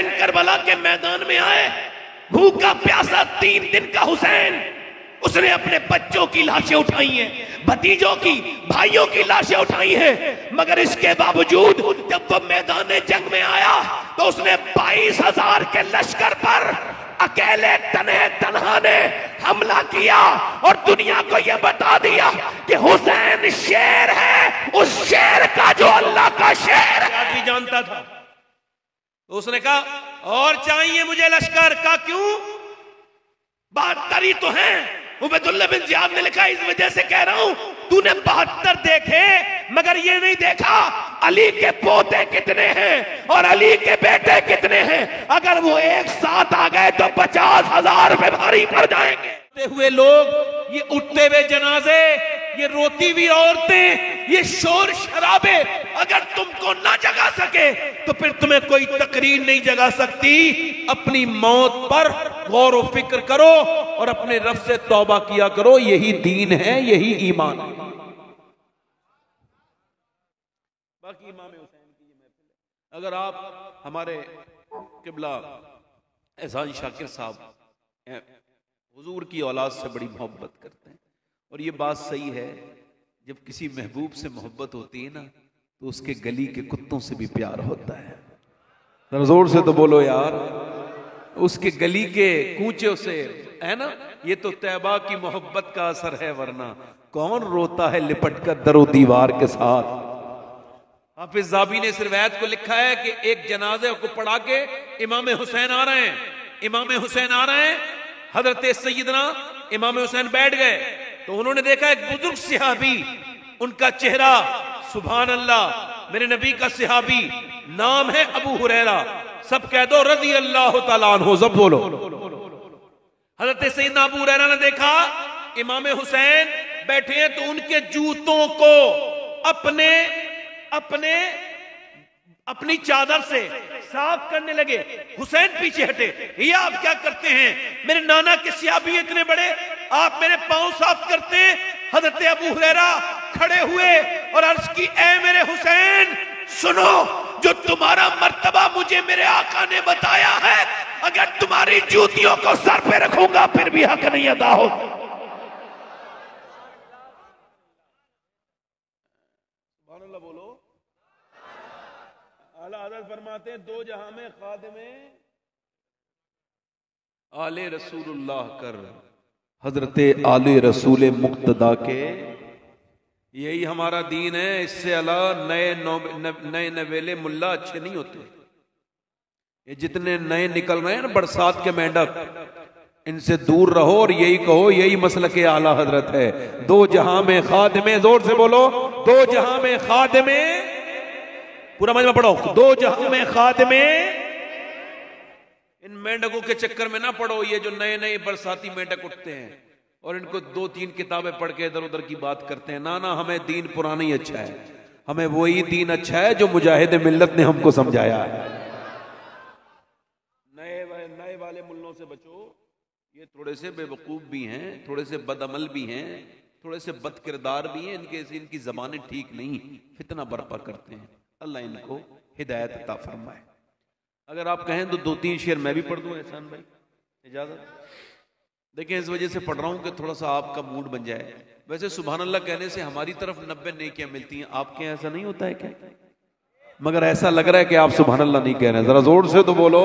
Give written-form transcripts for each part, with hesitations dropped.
Hussain Karbala के मैदान में आए, भूखा प्यासा 3 दिन का हुसैन, उसने अपने बच्चों की लाशें उठाई हैं, भतीजों की, भाइयों की लाशें उठाई हैं, मगर इसके बावजूद जब वो मैदान जंग में आया तो उसने 22,000 के लश्कर पर अकेले तन्हा ने हमला किया और दुनिया को यह बता दिया कि हुसैन शेर है, उस शेर का जो अल्लाह का शेर है। भी जानता था तो उसने कहा और चाहिए मुझे लश्कर का, क्यों? 72 तो है। उबैदुल्लाह बिन जियाद ने लिखा, इस वजह से कह रहा हूं तूने 72 देखे मगर ये नहीं देखा अली के पोते कितने हैं और अली के बेटे कितने हैं। अगर वो एक साथ आ गए तो 50,000 में भारी पड़ जाएंगे। हुए लोग, ये उठते हुए जनाजे, ये रोती हुई औरतें, ये शोर शराबे अगर तुमको ना जगा सके तो फिर तुम्हें कोई तकरीर नहीं जगा सकती। अपनी मौत पर गौर व फिक्र करो और अपने रब से तौबा किया करो, यही दीन है, यही ईमान है। बाकी इमाम हुसैन की ये महफिल है। अगर आप हमारे किबला एहसान शाकिर साहब हुजूर की औलाद से बड़ी मोहब्बत करते हैं, और ये बात सही है, जब किसी महबूब से मोहब्बत होती है ना तो उसके गली के कुत्तों से भी प्यार होता है। जोर से तो बोलो यार, उसके गली के कूचों से, है ना। ये तो तैबा की मोहब्बत का असर है, वरना कौन रोता है लिपट कर दरो दीवार के साथ। हाफिज ज़ाबी ने इस रिवायत को लिखा है कि एक जनाजे को पढ़ा के इमाम हुसैन आ रहे हैं, इमाम हुसैन आ रहे हैं, हजरत सैयदना इमाम हुसैन बैठ गए तो उन्होंने देखा एक बुजुर्ग सहाबी, उनका चेहरा सुभान अल्लाह, मेरे नबी का सहाबी, नाम है अबू हुरैरा, सब कह दो रज़ी अल्लाह तआला अन्हु, सब बोलो। हजरत सैयदना अबू हुरैरा ने देखा इमाम हुसैन बैठे हैं तो उनके जूतों को अपनी चादर से साफ करने लगे। हुसैन पीछे हटे, ये आप क्या करते हैं? मेरे नाना के सहाबी इतने बड़े, आप मेरे पांव साफ करते हैं? हजरत अबू हुरैरा खड़े हुए और अर्ज की, ऐ मेरे हुसैन सुनो, जो तुम्हारा मर्तबा मुझे मेरे आका ने बताया है, अगर तुम्हारी जूतियों को सर पे रखूंगा फिर भी हक नहीं अदा हो। बोलो। आला हज़रत फरमाते हैं, दो जहां में खादिमे आले रसूलुल्लाह कर, हजरत आले रसूल मुक्तदा के, यही हमारा दीन है। इससे अलावा नए नवेले मुल्ला अच्छे नहीं होते। ये जितने नए निकल रहे हैं ना बरसात के मेंढक, इनसे दूर रहो और यही कहो यही मसलक आला हजरत है। दो जहां में खादिमे, जोर से बोलो, दो जहां में खादिमे, पूरा मजमा पढ़ो, दो जहां में खादिमे। इन मेंढकों के चक्कर में ना पड़ो, ये जो नए नए बरसाती मेंढक उठते हैं और इनको 2-3 किताबें पढ़ के इधर उधर की बात करते हैं। ना ना, हमें दीन पुराना ही अच्छा है, हमें वही दीन अच्छा है जो मुजाहिद मिल्लत ने हमको समझाया है। नए वाले मुल्लों से बचो, ये थोड़े से बेवकूफ भी हैं, थोड़े से बदअमल भी हैं, थोड़े से बदकिरदार भी हैं, इनकी जबानें ठीक नहीं, फितना बर्पा करते हैं। अल्लाह इनको हिदायत अता फरमाए। अगर आप कहें तो 2-3 शेर मैं भी पढ़ दूं एहसान भाई, इजाजत? देखें, इस वजह से पढ़ रहा हूं कि थोड़ा सा आपका मूड बन जाए। वैसे सुभान अल्लाह कहने से हमारी तरफ 90 नेकियां मिलती हैं, आपके यहाँ ऐसा नहीं होता है क्या? मगर ऐसा लग रहा है कि आप सुभान अल्लाह नहीं कह रहे हैं, जरा जोर से तो बोलो।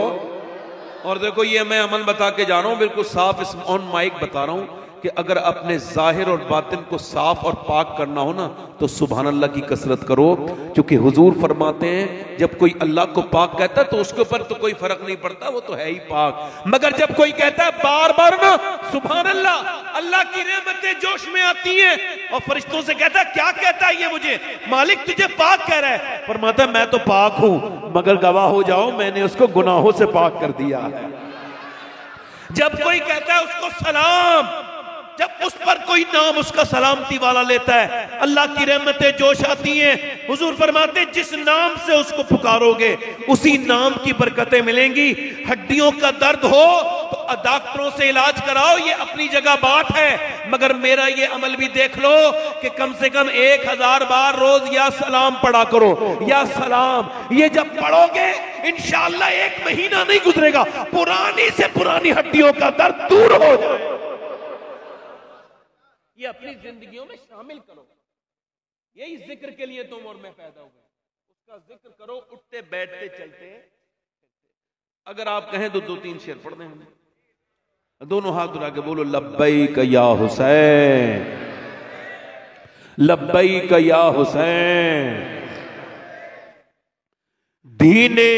और देखो, ये मैं अमल बता के जा रहा हूं, बिल्कुल साफ इस ऑन माइक बता रहा हूं कि अगर अपने जाहिर और बातिन को साफ और पाक करना हो ना तो सुभान अल्लाह की कसरत करो, क्योंकि हुजूर फरमाते हैं जब कोई अल्लाह को पाक कहता है तो उसके ऊपर तो कोई फर्क नहीं पड़ता, वो तो है ही पाक। मगर जब कोई कहता है बार बार ना सुभान अल्लाह, अल्लाह की रहमतें जोश में आती हैं और फरिश्तों से कहता है, क्या कहता है ये मुझे? मालिक तुझे पाक कह रहा है। फरमाता है, मैं तो पाक हूं, मगर गवाह हो जाओ मैंने उसको गुनाहों से पाक कर दिया है। जब कोई कहता है उसको सलाम, जब उस पर कोई नाम उसका सलामती वाला लेता है, अल्लाह की रहमतें जोश आती हैं। हुजूर फरमाते हैं, जिस नाम से उसको पुकारोगे उसी नाम की बरकतें मिलेंगी। हड्डियों का दर्द हो तो डॉक्टरों से इलाज कराओ, ये अपनी जगह बात है, मगर मेरा ये अमल भी देख लो कि कम से कम 1000 बार रोज या सलाम पढ़ा करो, या सलाम। ये जब पढ़ोगे इंशाअल्लाह 1 महीना नहीं गुजरेगा, पुरानी से पुरानी हड्डियों का दर्द दूर हो जाए। ये अपनी जिंदगियों में शामिल करो। यही जिक्र के लिए तुम और मैं पैदा हुए, उसका जिक्र करो उठते बैठते चलते। अगर आप कहें तो 2-3 शेर पढ़ दें हम, दोनों हाथ उठा के बोलो लब्बैक या हुसैन, लब्बैक या हुसैन। दीने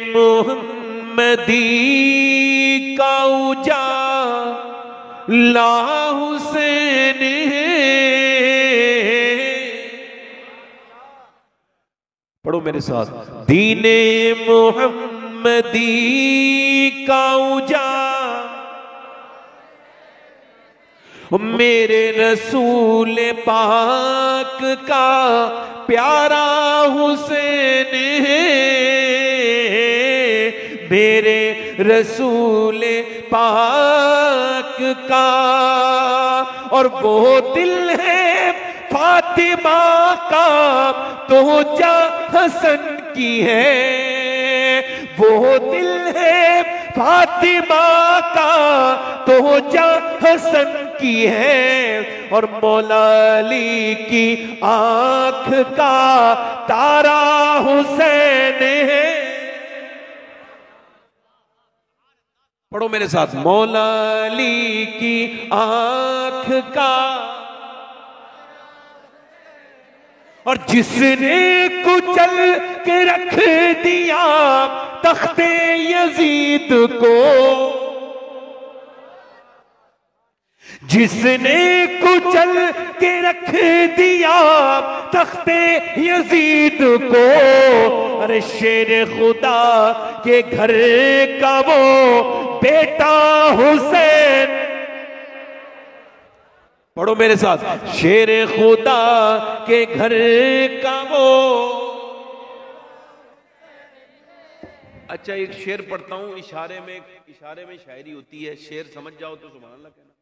मुहम्मदी का उजाला हुसैन पढ़ो मेरे साथ। दीने मुहम्मदी का उजाला मेरे रसूल पाक का प्यारा हुसैन है, मेरे रसूल पाक का। और वो दिल है फातिमा का तो जा हसन की है, वो दिल है फातिमा का तो जा हसन की है। और मौला अली की आंख का तारा हुसैन है। पढ़ो मेरे साथ। मौला अली की आंख का। और जिसने कुचल के रख दिया तख्ते यजीद को, जिसने कुचल के रख दिया तख्ते यजीद को। अरे शेर खुदा के घर का वो बेटा हुसैन। पढ़ो मेरे साथ। शेर खुदा के घर का वो। अच्छा एक शेर पढ़ता हूं, इशारे में शायरी होती है। शेर समझ जाओ तो सुभान अल्लाह कहना।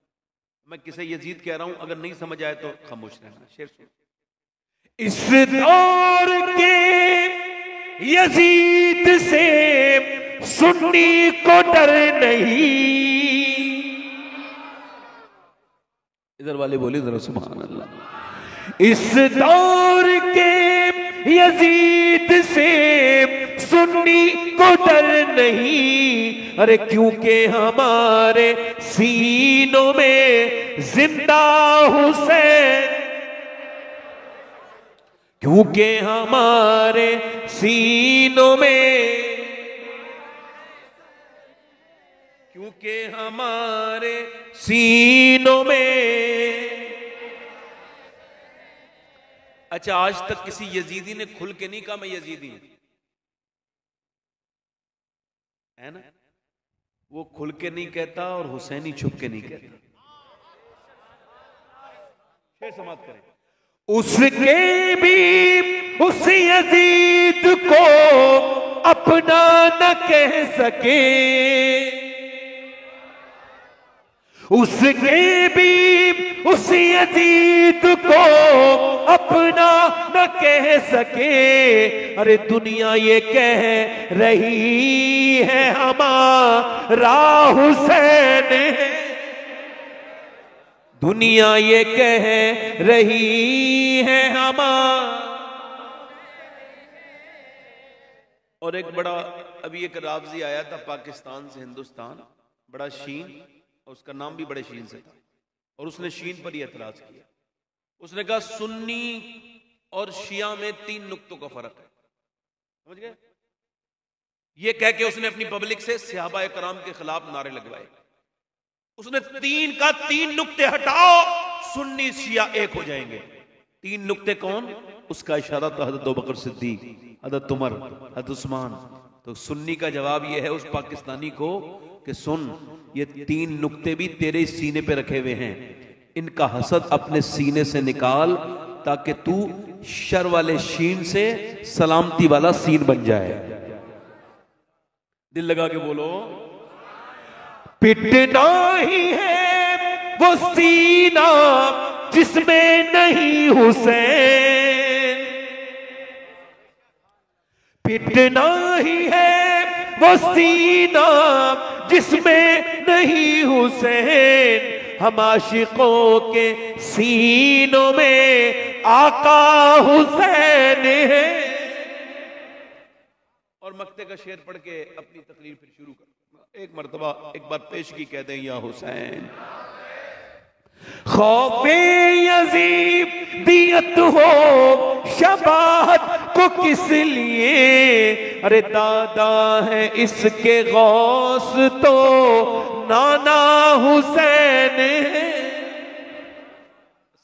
मैं किसे यजीद कह रहा हूं, अगर नहीं समझ आए तो खामोश रहना। शेर सुन। इस दौर के यजीद से सुन्नी को डर नहीं। इधर वाले बोले जरा सुभान अल्लाह। इस दौर के यजीद से सुन्नी को डर नहीं। अरे क्योंकि हमारे सीनों में जिंदा हुसैन, क्योंकि हमारे सीनों में, क्योंकि हमारे सीनों में। अच्छा आज तक किसी यजीदी ने खुल के नहीं कहा मैं यजीदी हूं, है ना? वो खुल के नहीं कहता और हुसैनी छुप के नहीं कहता। शेर समाप्त करें। उसके भी उस यजीद को अपना न कह सके, उसके भी उस यजीद को अपना न कह सके। अरे दुनिया ये कह रही है हमारा हुसैन, दुनिया ये कह रही है हमारा। और एक बड़ा अभी एक रावजी आया था पाकिस्तान से हिंदुस्तान, बड़ा शीन, और उसका नाम भी बड़े शीन से था, और उसने शीन पर ही एतराज किया। उसने कहा सुन्नी और शिया में 3 नुक्तों का फर्क है, समझ गए? ये कह के उसने अपनी पब्लिक से सहाबा कराम के खिलाफ नारे लगवाए। उसने 3 नुक्ते हटाओ, सुन्नी शिया एक हो जाएंगे। 3 नुक्ते कौन? उसका इशारा था हज़रत अबू बकर सिद्दीक, हज़रत उमर, हज़रत उस्मान। तो सुन्नी का जवाब यह है उस पाकिस्तानी को कि सुन, ये 3 नुक्ते भी तेरे सीने पे रखे हुए हैं, इनका हसद अपने सीने से निकाल ताकि तू शर वाले शीन से सलामती वाला सीन बन जाए। दिल लगा के बोलो। पिटना ही है वो सीना जिसमें नहीं हुसैन, पिटना ही है वो सीना जिसमें नहीं हुसैन, हम आशिकों के सीनों में आका हुसैन है। और मक्ते का शेर पढ़ के अपनी तकरीर फिर शुरू कर। एक मर्तबा एक बार पेशगी कह दें, या हुसैन। खौफे यजीब दियत हो शबाहत को किस लिए, अरे दादा है इसके गौस तो नाना हुसैन है।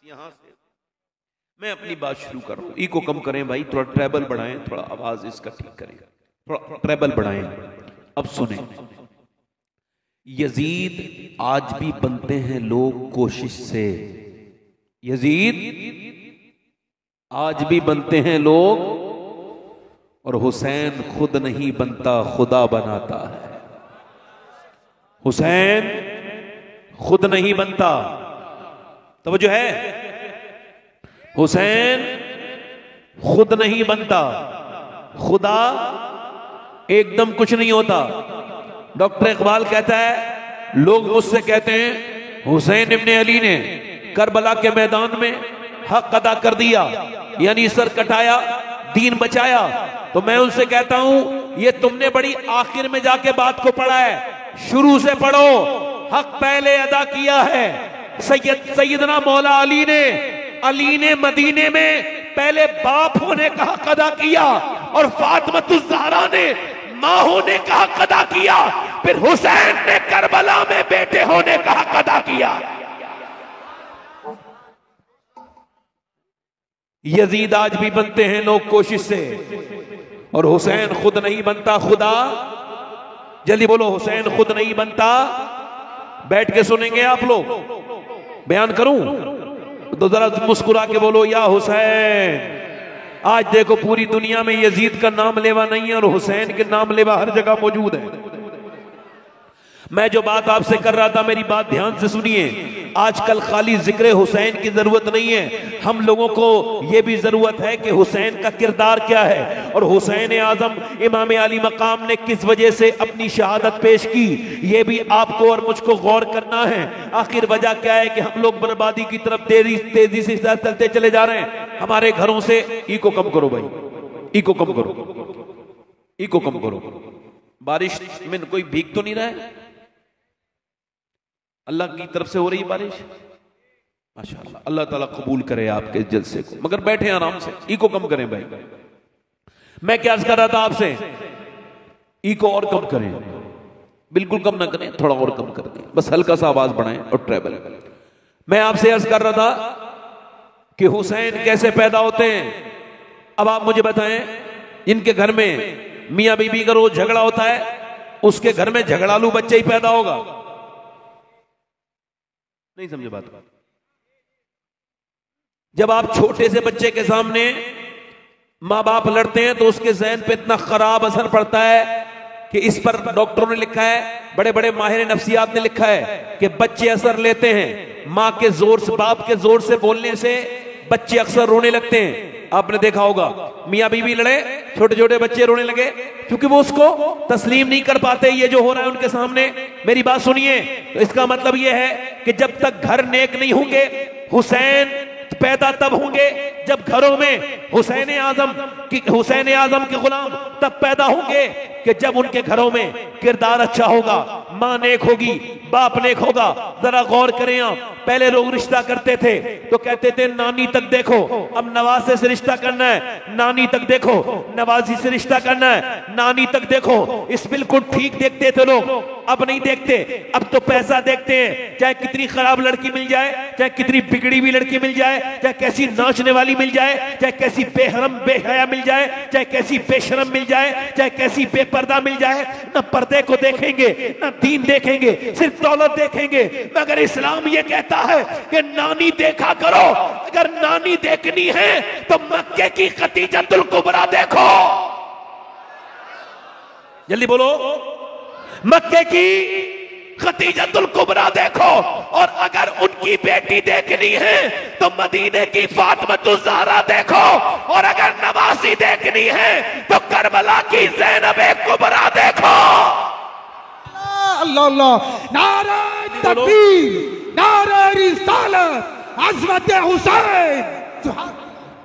यहां से मैं अपनी बात शुरू कर रहा हूं। इको कम करें भाई, थोड़ा ट्रेबल बढ़ाएं, थोड़ा आवाज इसका ठीक करें, थोड़ा ट्रेबल बढ़ाएं। अब सुने, यजीद आज भी बनते हैं लोग कोशिश से, यजीद आज भी बनते हैं लोग, और हुसैन खुद नहीं बनता खुदा बनाता है। हुसैन खुद नहीं बनता, तवज्जो है, हुसैन खुद नहीं बनता, खुदा एकदम कुछ नहीं होता। डॉक्टर इकबाल कहता है, लोग मुझसे कहते हैं हुसैन इब्ने अली ने करबला के मैदान में हक अदा कर दिया, यानी सर कटाया, दीन बचाया। तो मैं उनसे कहता हूं, ये तुमने बड़ी आखिर में जाके बात को पढ़ा है, शुरू से पढ़ो। हक पहले अदा किया है। सैयदना मौला अली ने मदीने में पहले बाप होने का हक अदा किया, और फातिमतुज़ ज़हरा ने मां होने का हक अदा किया, फिर हुसैन ने करबला में बेटे होने का हक अदा किया। यजीद आज भी बनते हैं लोग कोशिश से, और हुसैन खुद नहीं बनता खुदा। जल्दी बोलो, हुसैन खुद नहीं बनता। बैठ के सुनेंगे आप लोग, बयान करूं तो जरा मुस्कुरा के बोलो, या हुसैन। आज देखो पूरी दुनिया में यजीद का नाम लेवा नहीं है, और हुसैन के नाम लेवा हर जगह मौजूद है। मैं जो बात आपसे कर रहा था, मेरी बात ध्यान से सुनिए। आजकल खाली जिक्र हुसैन की जरूरत नहीं है, हम लोगों को यह भी जरूरत है कि हुसैन का किरदार क्या है, और हुसैन आजम इमाम अली मकाम ने किस वजह से अपनी शहादत पेश की, यह भी आपको और मुझको गौर करना है। आखिर वजह क्या है कि हम लोग बर्बादी की तरफ तेजी से चलते चले जा रहे हैं। हमारे घरों से इको कम करो भाई, इको कम करो, इको कम करो। बारिश में कोई भीग तो नहीं रहा है? अल्लाह की तरफ से हो रही बारिश, माशाअल्लाह। अल्लाह ताला कबूल करे आपके जलसे को, मगर बैठे आराम से, इको कम करें भाई। मैं क्या कर रहा था आपसे, इको और कम करें, बिल्कुल कम ना करें, थोड़ा और कम कर दें, बस हल्का सा आवाज बढ़ाएं और ट्रेवल। मैं आपसे अर्ज कर रहा था कि हुसैन कैसे पैदा होते हैं। अब आप मुझे बताएं, इनके घर में मियां बीबी का रोज झगड़ा होता है, उसके घर में झगड़ालू बच्चे ही पैदा होगा? नहीं समझे बात? जब आप छोटे से बच्चे के सामने मां बाप लड़ते हैं तो उसके ज़हन पे इतना खराब असर पड़ता है कि इस पर डॉक्टरों ने लिखा है, बड़े बड़े माहिर नफ्सियात ने लिखा है कि बच्चे असर लेते हैं मां के जोर से, बाप के जोर से बोलने से बच्चे अक्सर रोने लगते हैं। आपने देखा होगा, मियां बीवी लड़े, छोटे छोटे बच्चे रोने लगे, क्योंकि वो उसको तस्लीम नहीं कर पाते ये जो हो रहा है उनके सामने। मेरी बात सुनिए, तो इसका मतलब ये है कि जब तक घर नेक नहीं होंगे, हुसैन पैदा तब होंगे जब घरों में हुसैन आजम के गुलाम तब पैदा होंगे कि जब उनके घरों में किरदार अच्छा होगा, मां नेक होगी, बाप नेक होगा। जरा गौर करें आप, पहले लोग रिश्ता करते थे तो कहते थे नानी तक देखो, अब नवासे से रिश्ता करना है, नानी तक देखो, नवाजी से रिश्ता करना है, नानी तक देखो। इस बिल्कुल ठीक देखते थे लोग, अब नहीं देखते, अब तो पैसा देखते हैं। चाहे कितनी खराब लड़की मिल जाए, चाहे कितनी बिगड़ी हुई लड़की मिल जाए, चाहे कैसी नाचने वाली मिल जाए, चाहे कैसी बेहरम बेहया मिल जाए, चाहे कैसी बेशरम मिल जाए, चाहे कैसी बेपर्दा मिल जाए, न पर्दे को देखेंगे न दीन देखेंगे, सिर्फ दौलत देखेंगे। मगर इस्लाम ये कहता है कि नानी देखा करो। अगर नानी देखनी है तो मक्के की खतीजतुल कुबरा देखो। जल्दी बोलो, मक्के की खतीजतुल कुबरा देखो, और अगर उनकी बेटी देखनी है तो मदीने की फातिमा ज़हरा देखो, और अगर नवासी देखनी है तो करबला की ज़ैनब कुबरा देखो। अल्लाह अल्लाह, नारे तकबीर, नारे रिसालत, अज़मत हुसैन।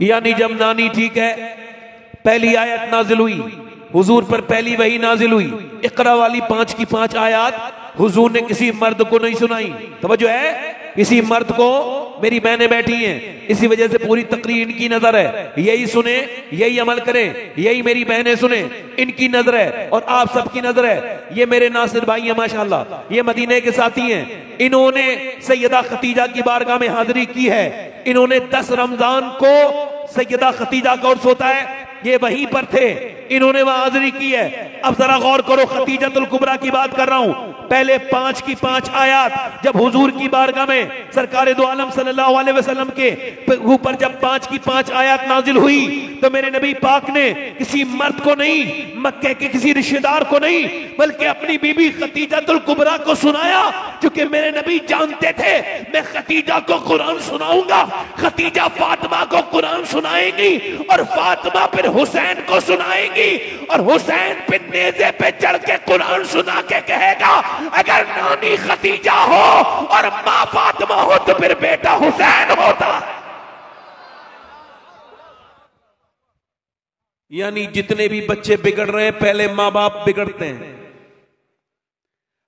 यानी जब नानी ठीक है, पहली आयत नाजिल हुई, हुजूर पर पहली वही नाजिल हुई, इकरा वाली 5 की 5 आयत हुजूर ने किसी मर्द को नहीं सुनाई। तवज्जो है, किसी मर्द को, मेरी बहनें बैठी हैं, इसी वजह से पूरी तकरीर इनकी नजर है, यही सुने, यही अमल करें, यही मेरी बहनें सुने, इनकी नजर है और आप सबकी नजर है। ये मेरे नासिर भाई हैं माशाल्लाह, ये मदीने के साथी हैं, इन्होंने सैयदा खतीजा की बारगाह में हाजिरी की है। इन्होंने 10 रमजान को सैयदा खतीजा का उर्स होता है, ये वहीं पर थे, इन्होंने वहां हाजिरी की है। अब जरा गौर करो, खतीजतुल कुबरा की बात कर रहा हूं, पहले 5 की 5 आयत जब हुजूर की बारगाह में सरकार दो आलम सल्लल्लाहु अलैहि वसल्लम के ऊपर जब 5 की 5 आयत नाजिल हुई तो मेरे नबी पाक ने किसी मर्द को नहीं, मक्के के किसी रिश्तेदार को नहीं, बल्कि अपनी बीबी खतीजतुल कुबरा को सुनाया, क्योंकि मेरे नबी जानते थे मैं खतीजा को कुरान सुनाऊंगा, खतीजा फातिमा को कुरान सुनाएंगी और फातिमा फिर हुसैन को सुनाएंगी, और हुसैन फिर नेज़े पे चढ़ के कुरान सुना के कहेगा अगर नानी खतीजा हो और माँ फातिमा हो तो फिर बेटा हुसैन होता। यानी जितने भी बच्चे बिगड़ रहे हैं पहले माँ बाप बिगड़ते हैं।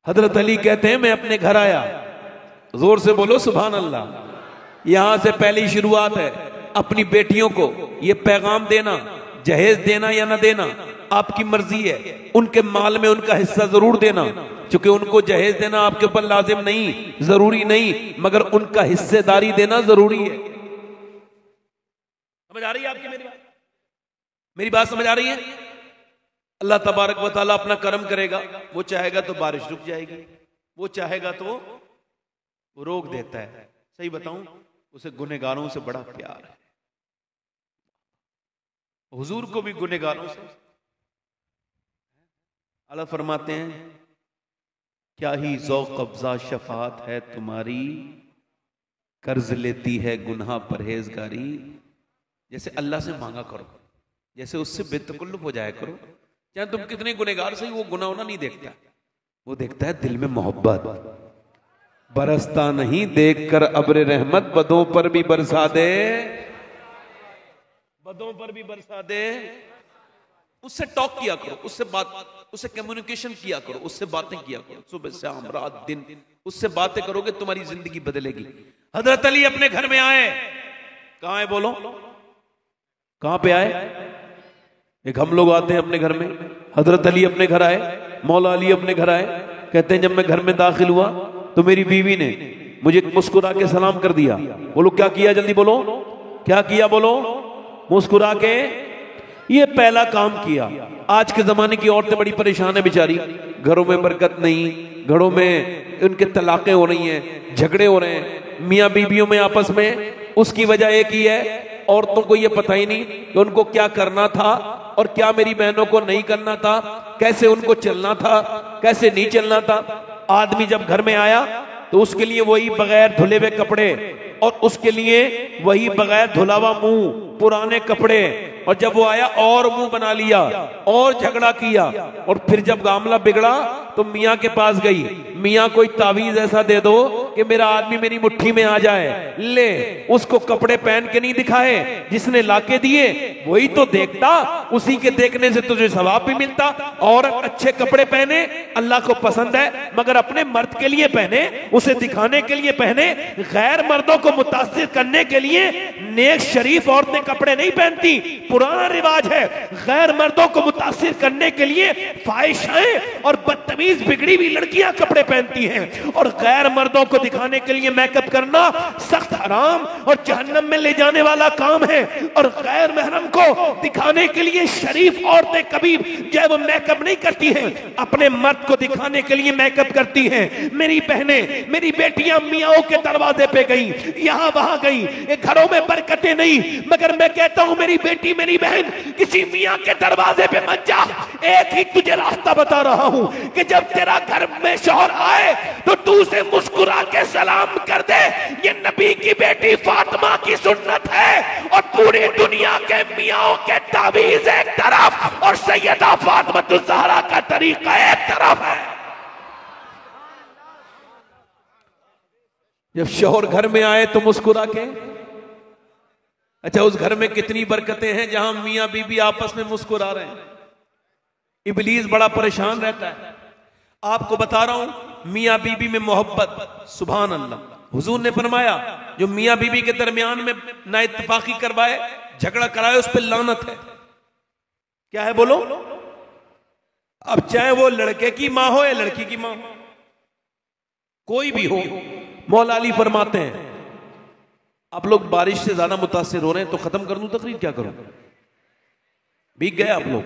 हजरत अली कहते हैं मैं अपने घर आया, जोर से बोलो सुभान अल्लाह। यहां से पहली शुरुआत है, अपनी बेटियों को ये पैगाम देना, जहेज देना या ना देना आपकी मर्जी है, उनके माल में उनका हिस्सा जरूर देना, क्योंकि उनको जहेज देना आपके ऊपर लाजिम नहीं, जरूरी नहीं, मगर उनका हिस्सेदारी देना जरूरी है। समझ आ रही है आपकी मेरी बात समझ आ रही है? अल्लाह तबारक व तआला अपना करम करेगा, वो चाहेगा तो बारिश रुक जाएगी, वो चाहेगा तो वो रोक देता है। सही बताऊं, उसे गुनहगारों से बड़ा प्यार है, हुजूर को भी गुनहगारों से। अल्लाह फरमाते हैं क्या ही ज़ौक़ अफ़ज़ा शफ़ाअत है तुम्हारी, कर्ज लेती है गुनाह परहेजगारी। जैसे अल्लाह से मांगा करो, जैसे उससे बेतकल्लुफ़ हो जाया करो, चाहे तुम कितने गुनहगार से, वो गुनाह होना नहीं देखता, वो देखता है दिल में मोहब्बत। बरसता नहीं देखकर अब्र रहमत, बदों पर भी बरसा दे, बदों पर भी बरसा दे। उससे टॉक किया करो, उससे बात, उससे कम्युनिकेशन किया करो, उससे बातें किया करो, सुबह शाम रात दिन उससे बातें करोगे, तुम्हारी जिंदगी बदलेगी। हजरत अली अपने घर में आए, कहां है बोलो, कहां पे आए? एक हम लोग आते हैं अपने घर में, हजरत अली अपने घर आए, मौला अली अपने घर आए, कहते हैं जब मैं घर में दाखिल हुआ तो मेरी बीवी ने मुझे मुस्कुरा के सलाम कर दिया। बोलो क्या किया, जल्दी बोलो क्या किया, बोलो मुस्कुरा के। ये पहला काम किया। आज के जमाने की औरतें बड़ी परेशान है बेचारी, घरों में बरकत नहीं, घरों में उनके तलाक़ें हो रही हैं, झगड़े हो रहे हैं मियाँ बीवियों में आपस में। उसकी वजह एक ही है, औरतों को ये पता ही नहीं कि उनको क्या करना था और क्या मेरी बहनों को नहीं करना था, कैसे उनको चलना था, कैसे नहीं चलना था। आदमी जब घर में आया तो उसके लिए वही बगैर धुले हुए कपड़े, और उसके लिए वही बगैर धुला हुआ मुंह, पुराने कपड़े, और जब वो आया और मुंह बना लिया और झगड़ा किया। और फिर जब मामला बिगड़ा तो मियाँ के पास गई, मियाँ कोई तावीज ऐसा दे दो कि मेरा आदमी मेरी मुट्ठी में आ जाए। ले, उसको कपड़े पहन के नहीं दिखाए, जिसने लाके दिए वही तो देखता, उसी के देखने से तुझे सवाब भी मिलता। औरत अच्छे कपड़े पहने अल्लाह को पसंद है, मगर अपने मर्द के लिए पहने, उसे दिखाने के लिए पहने। गैर मर्दों को मुतासिर करने के लिए नेक शरीफ औरतें कपड़े नहीं पहनती, पुराना रिवाज है। गैर मर्दों को मुतासिर करने के लिए फाहिशाएं और बदतमीज बिगड़ी हुई लड़कियां कपड़े पहनती हैं, और गैर मर्दों को दिखाने के लिए मेकअप करना सख्त हराम और जहन्नम में ले जाने वाला काम है। और गैर महरम को दिखाने के लिए शरीफ औरतें कभी जो है वो मेकअप नहीं करती हैं, अपने मर्द को दिखाने के लिए मेकअप करती हैं। मेरी बहनें, मेरी बेटियां मियाओं के दरवाजे पे गई, यहां वहां गई, घरों में बरकतें नहीं, मगर मैं कहता हूं मेरी बेटी, मेरी बहन, किसी मियां के दरवाजे पे मत जा। एक ही तुझे रास्ता बता रहा हूं कि जब तेरा घर में शौहर आए तो तू उसे मुस्कुरा के सलाम कर दे। ये नबी की बेटी फातिमा की सुन्नत है और पूरी दुनिया के मियाओं के तावीज़ एक तरफ और सैयदा फातिमा ज़हरा का तरीका एक तरफ है। जब शौहर घर में आए तो मुस्कुरा के। अच्छा, उस घर में कितनी बरकतें हैं जहां मियां बीबी आपस में मुस्कुरा रहे हैं। इब्लीस बड़ा परेशान रहता है। आपको बता रहा हूं, मियां बीबी में मोहब्बत, सुभान अल्लाह। हुजूर ने फरमाया जो मियां बीबी के दरमियान में ना इत्तेफाकी करवाए, झगड़ा कराए, उस पर लानत है। क्या है बोलो? अब चाहे वो लड़के की मां हो या लड़की की मां हो, कोई भी हो, मौला अली फरमाते हैं, आप लोग बारिश से ज्यादा मुतासिर हो रहे हैं तो खत्म कर दूं तकरीर, क्या करूं? भीग गए आप लोग।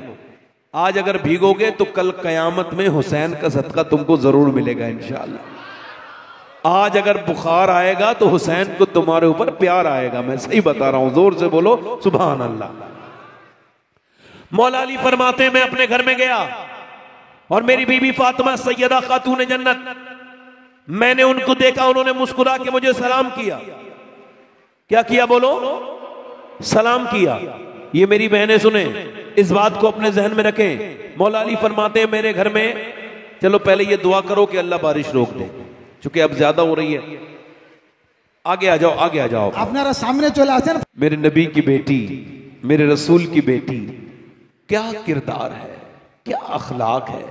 आज अगर भीगोगे तो कल कयामत में हुसैन का सदका तुमको जरूर मिलेगा इंशाअल्लाह। आज अगर बुखार आएगा तो हुसैन को तुम्हारे ऊपर प्यार आएगा। मैं सही बता रहा हूं, जोर से बोलो सुभान अल्लाह। मौला अली फरमाते हैं, मैं अपने घर में गया और मेरी बीबी फातिमा सैयदा खातून जन्नत, मैंने उनको देखा, उन्होंने मुस्कुरा के मुझे सलाम किया। क्या किया बोलो? सलाम किया। ये मेरी बहनें सुने, इस बात को अपने जहन में रखें। मौला अली फरमाते हैं, मेरे घर में, चलो पहले ये दुआ करो कि अल्लाह बारिश रोक दे, क्योंकि अब ज्यादा हो रही है। आगे आ जाओ, आगे आ जाओ। अपना सामने चले आते हैं। मेरे नबी की बेटी, मेरे रसूल की बेटी, क्या किरदार है, क्या अखलाक है।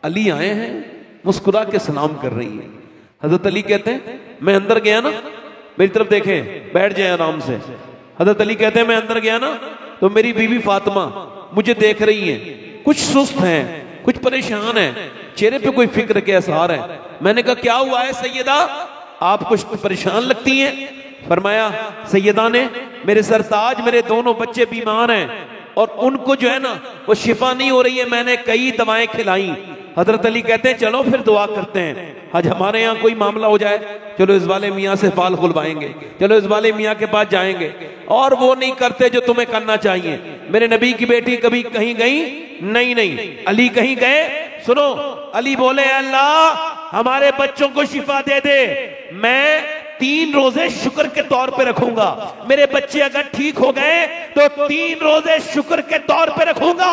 अली आए हैं, मुस्कुरा के सलाम कर रही है। हजरत अली कहते हैं, मैं अंदर गया ना, मेरी तरफ देखें, बैठ जाए आराम से। हजरत अली कहते हैं, मैं अंदर गया ना तो मेरी बीवी फातिमा मुझे देख रही हैं, कुछ सुस्त हैं, कुछ परेशान हैं, चेहरे पे कोई फिक्र के आसार है। मैंने कहा क्या हुआ है सैयदा, आप कुछ परेशान लगती हैं? फरमाया, सैयदा ने, मेरे सरताज, मेरे दोनों बच्चे बीमार हैं और उनको जो है ना वो शिफा नहीं हो रही है, मैंने कई दवाएं खिलाई। हजरत अली कहते हैं, चलो फिर दुआ करते हैं, आज हमारे यहाँ कोई मामला हो जाए, चलो इस वाले मियाँ से फाल खुलवाएंगे, चलो इस वाले मियाँ के पास जाएंगे। और वो नहीं करते जो तुम्हें करना चाहिए। मेरे नबी की बेटी कभी कहीं गई? नहीं। अली कहीं गए? सुनो, अली बोले, अल्लाह हमारे बच्चों को शिफा दे दे, मैं 3 रोजे शुक्र के तौर पे रखूंगा। मेरे बच्चे अगर ठीक हो गए तो 3 रोजे शुक्र के तौर पे रखूंगा।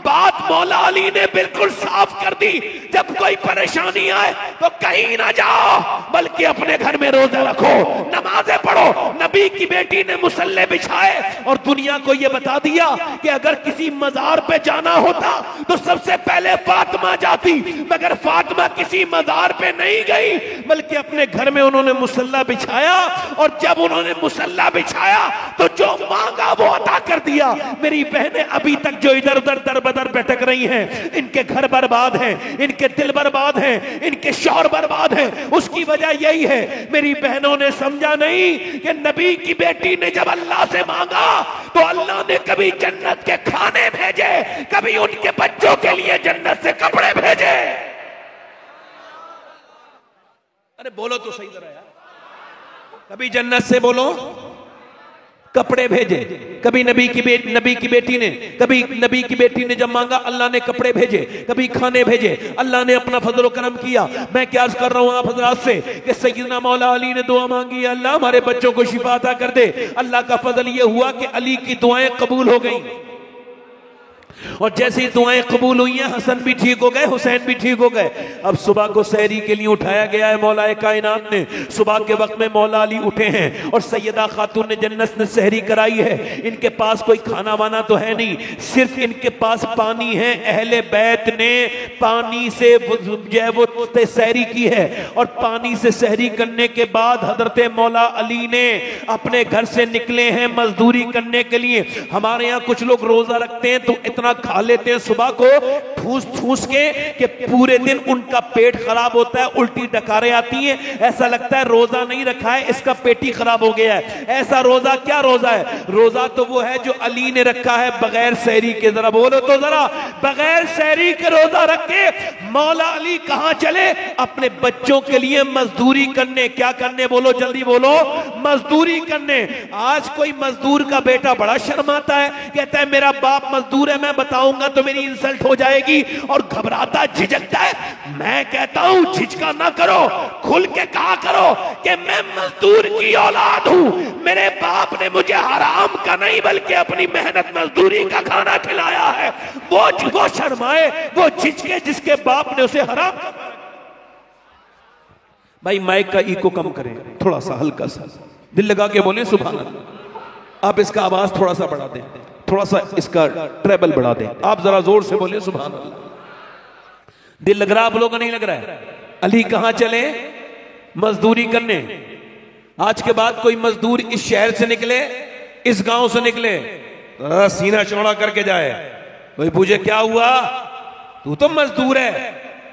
बात मौला अली ने बिल्कुल साफ कर दी, जब कोई परेशानी आए तो कहीं ना जाओ, बल्कि अपने घर में रोजा रखो, नमाजें पढ़ो। नबी की बेटी ने मुसल्ले बिछाए और दुनिया को यह बता दिया कि अगर किसी मजार पे जाना होता तो सबसे पहले फातिमा जाती, मगर फातिमा किसी मजार पे नहीं गई, बल्कि अपने घर में उन्होंने मुसल्ला बिछाया। और जब उन्होंने मुसल्ला बिछाया तो जो मांगा वो अता कर दिया। मेरी बहनें अभी तक जो इधर उधर दर बदर भटक रही हैं, इनके घर बर्बाद हैं, इनके दिल बर्बाद हैं, इनके शौहर बर्बाद हैं, उसकी वजह यही है, मेरी बहनों ने समझा नहीं कि नबी की बेटी ने जब अल्लाह से मांगा तो अल्लाह ने कभी जन्नत के खाने भेजे, कभी उनके बच्चों के लिए जन्नत से कपड़े भेजे। अरे बोलो तो सही तरह यार, कभी जन्नत से बोलो कपड़े भेजे, कभी नबी की बेटी ने, कभी नबी की बेटी ने जब मांगा अल्लाह ने कपड़े भेजे, कभी खाने भेजे, अल्लाह ने अपना फजल करम किया। मैं क्या अर्ज कर रहा हूं आप हजरात से कि सैयदना मौला अली ने दुआ मांगी, अल्लाह हमारे बच्चों को शिफा अता कर दे। अल्लाह का फजल यह हुआ कि अली की दुआएं कबूल हो गई और जैसे ही दुआएं कबूल हुई हैं, हसन भी ठीक हो गए, हुसैन भी ठीक हो गए। अब सुबह को सहरी के लिए उठाया गया है मौलाए कायनात ने। सुबह के वक्त में मौला अली उठे हैं और सैयदा खातून ने जन्नत ने सहरी कराई है। इनके पास कोई खाना वाना तो है नहीं, सिर्फ इनके पास पानी है। अहले बैत ने पानी से वो सहरी की है और पानी से सहरी करने के बाद हजरत मौला अली ने अपने घर से निकले हैं मजदूरी करने के लिए। हमारे यहाँ कुछ लोग रोजा रखते हैं तो इतना खा लेते हैं सुबह को ठूस ठूस के कि पूरे दिन उनका पेट खराब होता है, उल्टी डकारें आती हैं, ऐसा लगता है रोजा नहीं रखा है, इसका पेट ही खराब हो गया है। ऐसा रोजा क्या रोजा है? रोजा तो वो है जो अली ने रखा है बगैर सहरी के। जरा बोलो तो जरा, बगैर सहरी के रोजा रख के मौला अली कहां चले? अपने बच्चों के लिए मजदूरी करने। क्या करने? बोलो जल्दी बोलो, मजदूरी करने। आज कोई मजदूर का बेटा बड़ा शर्माता है, कहता है मेरा बाप मजदूर है, मैं मैं बताऊंगा तो मेरी इंसल्ट हो जाएगी और घबराता झिझकता है। मैं कहता हूं झिझका ना करो, खुल के कहा करो कि मैं मजदूर की औलाद हूं, मेरे बाप ने मुझे हराम का नहीं बल्कि अपनी मेहनत मजदूरी का खाना खिलाया है। वो शर्माए, वो झिझके जिसके बाप ने उसे हराम का। भाई माइक का इको कम करें थोड़ा सा, हल्का सा, दिल लगा के बोले सुभान अल्लाह। आप इसका आवाज थोड़ा सा बढ़ा दें, थोड़ा सा इसका ट्रेबल बढ़ा दें। आप जरा जोर से बोले सुभान अल्लाह। दिल लग रहा आप लोगों को नहीं लग रहा है? अली कहां चले? मजदूरी करने। आज के बाद कोई मजदूर इस शहर से निकले, इस गांव से निकले, सीना चौड़ा करके जाए, कोई पूछे क्या हुआ, तू तो मजदूर है,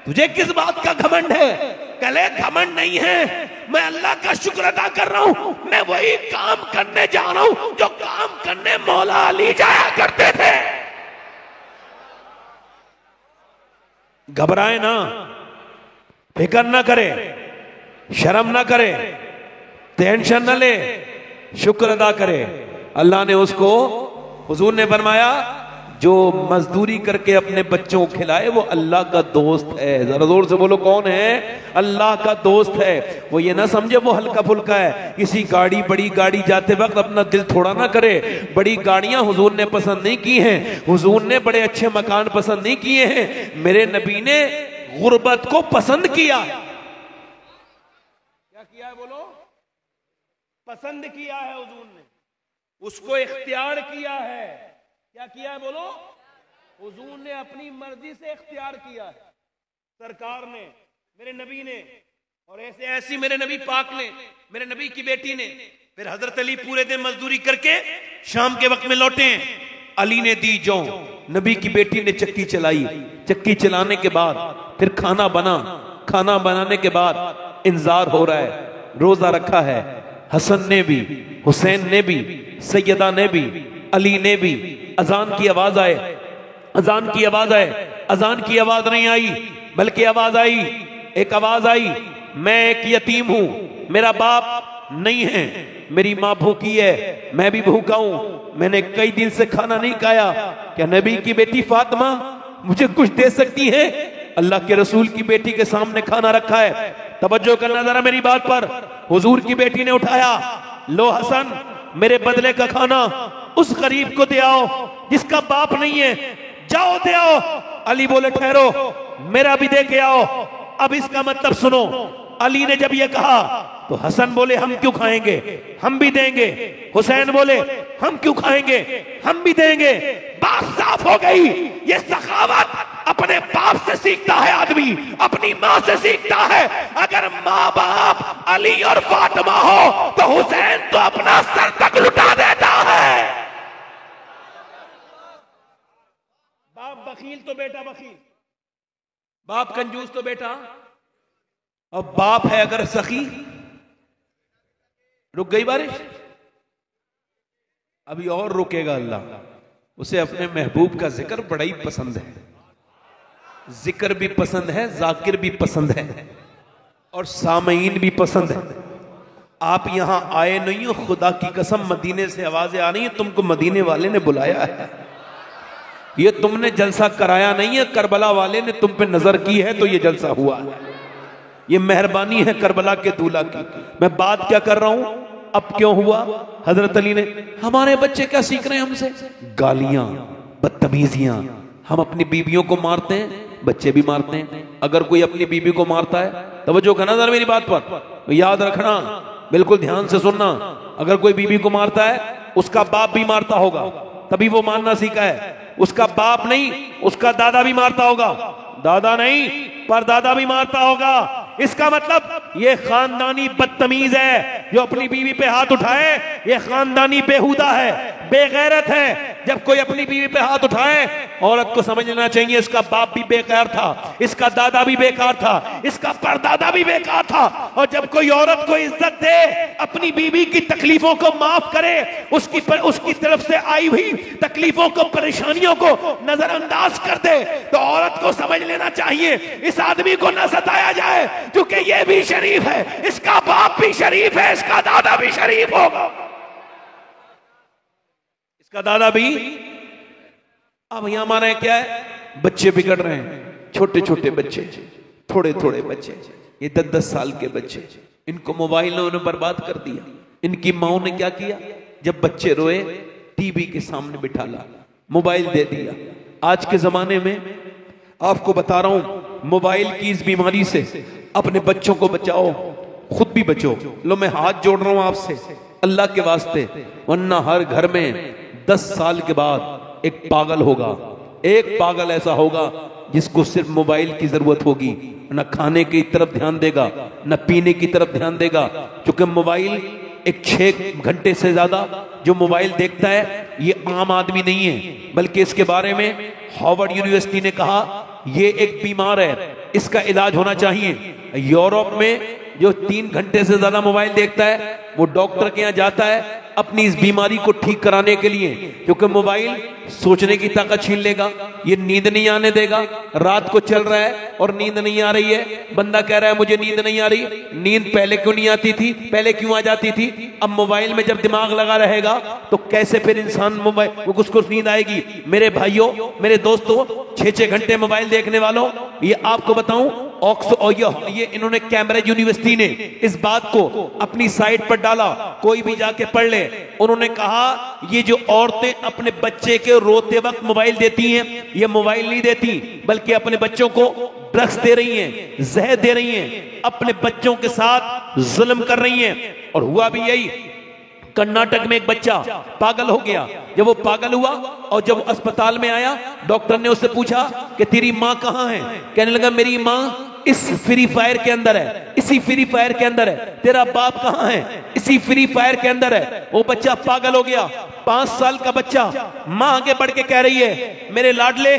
तुझे किस बात का घमंड है? कले घमंड नहीं है, मैं अल्लाह का शुक्र अदा कर रहा हूं, मैं वही काम करने जा रहा हूं जो काम करने मौला अली जाया करते थे। घबराए ना, फिक्र ना करे, शर्म ना करे, टेंशन ना ले, शुक्र अदा करे। अल्लाह ने उसको, हुजूर ने फरमाया जो मजदूरी करके अपने बच्चों को खिलाए वो अल्लाह का दोस्त है। जरा जोर से बोलो कौन है? अल्लाह का दोस्त है। वो ये ना समझे वो हल्का फुल्का है, किसी गाड़ी, बड़ी गाड़ी जाते वक्त अपना दिल थोड़ा ना करे। बड़ी गाड़ियां हुजूर ने पसंद नहीं की हैं, हुजूर ने बड़े अच्छे मकान पसंद नहीं किए हैं, मेरे नबी ने गुर्बत को पसंद किया। क्या किया है बोलो? पसंद किया है हुजूर ने, उसको इख्तियार किया है। क्या किया है बोलो? हुजूर ने अपनी मर्जी से इख्तियार किया है, सरकार ने, मेरे नबी ने, और ऐसे ऐसी मेरे नबी पाक ने, मेरे नबी की बेटी ने। फिर हजरत अली पूरे दिन मजदूरी करके शाम के वक्त में लौटे, अली ने दी जौ, नबी की बेटी ने चक्की चलाई, चक्की चलाने के बाद फिर खाना बना, खाना बनाने के बाद इंतजार हो रहा है, रोजा रखा है, हसन ने भी, हुसैन ने भी, सैयदा ने भी, अली ने भी। अजान की आवाज आए, अजान की आवाज आए, अजान की आवाज नहीं आई बल्कि आवाज आई, एक आवाज आई, मैं एक यतीम हूं, मेरा बाप नहीं है, मेरी माँ भूखी है, मैं भी भूखा हूं, मैंने कई दिन से खाना नहीं खाया, क्या नबी की बेटी फातिमा मुझे कुछ दे सकती है? अल्लाह के रसूल की बेटी के सामने खाना रखा है, तवज्जो करना जरा मेरी बात पर। हुजूर की बेटी ने उठाया, लो हसन मेरे बदले का खाना उस गरीब को दे आओ जिसका बाप नहीं है, जाओ दे आओ। अली बोले ठहरो, मेरा भी दे के आओ। अब इसका मतलब सुनो, अली ने जब ये कहा तो हसन बोले हम क्यों खाएंगे, हम भी देंगे। हुसैन बोले हम क्यों खाएंगे, हम भी देंगे। बात साफ हो गई, ये सखावत अपने बाप से सीखता है आदमी, अपनी माँ से सीखता है। अगर माँ बाप अली और फातिमा हो तो हुसैन तो अपना सर तक लुटा देता है। बाप बखील तो बेटा बखील, बाप कंजूस तो बेटा, और बाप है अगर सखी। रुक गई बारिश, अभी और रुकेगा अल्लाह। उसे अपने महबूब का जिक्र बड़ा ही पसंद है, जिक्र भी पसंद है, जाकिर भी पसंद है, और सामईन भी पसंद है। आप यहां आए नहीं हो, खुदा की कसम मदीने से आवाजें आ रही हैं, तुमको मदीने वाले ने बुलाया है, ये तुमने जलसा कराया नहीं है, करबला वाले ने तुम पे नजर की है तो ये जलसा हुआ है। ये मेहरबानी है करबला के दूल्हा की। मैं बात क्या कर रहा हूं, अब क्यों हुआ? हजरत अली ने, हमारे बच्चे क्या सीख रहे हैं हमसे? गालियां, बदतमीजियां। हम अपनी बीवियों को मारते हैं, बच्चे भी मारते हैं। अगर कोई अपनी बीवी को मारता है, तवज्जो करना जरा मेरी बात पर, तो याद रखना, बिल्कुल ध्यान से सुनना। अगर कोई बीवी को मारता है, उसका बाप भी मारता होगा, तभी वो मारना सीखा है। उसका बाप नहीं, उसका दादा भी मारता होगा, दादा नहीं पर दादा भी मारता होगा। इसका मतलब ये खानदानी बदतमीज है, जो अपनी बीवी पे हाथ उठाए ये खानदानी बेहुदा है, बेगैरत है। जब कोई अपनी बीवी पे हाथ उठाए, औरत को समझ लेना चाहिए इसका बाप भी बेकार था, इसका दादा भी बेकार था, इसका परदादा भी बेकार था। और जब कोई औरत को इज्जत दे, अपनी बीवी की तकलीफों को माफ करे, उसकी तरफ से आई हुई तकलीफों को, परेशानियों को नजरअंदाज कर दे, तो औरत को समझ लेना चाहिए इस आदमी को न सताया जाए, क्योंकि ये भी शरीफ है, इसका बाप भी शरीफ है, इसका दादा भी शरीफ होगा, इसका दादा भी। अब यहां हमारे क्या है, बच्चे बिगड़ रहे हैं, छोटे छोटे बच्चे, थोड़े थोड़े बच्चे, ये 10-10 साल के बच्चे, इनको मोबाइलों ने बर्बाद कर दिया। इनकी माओ ने क्या किया, जब बच्चे रोए टीवी के सामने बिठा ला, मोबाइल दे दिया। आज के जमाने में आपको बता रहा हूं, मोबाइल की इस बीमारी से अपने बच्चों को बचाओ, खुद भी बचो। लो मैं हाथ जोड़ रहा हूं आपसे अल्लाह के वास्ते, वरना हर घर में 10 साल के बाद एक पागल होगा, एक पागल ऐसा होगा जिसको सिर्फ मोबाइल की जरूरत होगी, न खाने की तरफ ध्यान देगा, न पीने की तरफ ध्यान देगा। क्योंकि मोबाइल एक 6 घंटे से ज्यादा जो मोबाइल देखता है ये आम आदमी नहीं है, बल्कि इसके बारे में हार्वर्ड यूनिवर्सिटी ने कहा ये एक बीमार है, इसका इलाज होना चाहिए। यूरोप में जो 3 घंटे से ज्यादा मोबाइल देखता है वो डॉक्टर के यहाँ जाता है अपनी इस बीमारी को ठीक कराने के लिए, क्योंकि मोबाइल सोचने की ताकत छीन लेगा, ये नींद नहीं आने देगा। रात को चल रहा है और नींद नहीं आ रही है, बंदा कह रहा है मुझे नींद नहीं आ रही, नींद पहले क्यों नहीं आती थी, पहले क्यों आ जाती थी? अब मोबाइल में जब दिमाग लगा रहेगा तो कैसे फिर इंसान मोबाइल उसको नींद आएगी? मेरे भाइयों, मेरे दोस्तों, 6-6 घंटे मोबाइल देखने वालों, ये आपको बताऊं ये इन्होंने कैम्ब्रिज यूनिवर्सिटी ने इस बात को अपनी साइट पर डाला, कोई भी जाके पढ़ ले। उन्होंने कहा ये जो औरतें अपने बच्चे के रोते वक्त मोबाइल देती हैं, ये मोबाइल नहीं देती बल्कि अपने बच्चों को ड्रग्स दे रही हैं, जहर दे रही हैं, अपने बच्चों के साथ जुल्म कर रही हैं। और हुआ भी यही, कर्नाटक में एक बच्चा पागल हो गया। जब वो पागल हुआ और जब अस्पताल में आया, डॉक्टर ने उससे पूछा कि तेरी माँ कहाँ है? कहने लगा मेरी माँ इस फ्री फायर के अंदर है, इसी फ्री फायर के अंदर है। तेरा बाप कहाँ है? इसी फ्री फायर के अंदर है। वो बच्चा पागल हो गया, 5 साल का बच्चा। माँ आगे बढ़ के कह रही है मेरे लाडले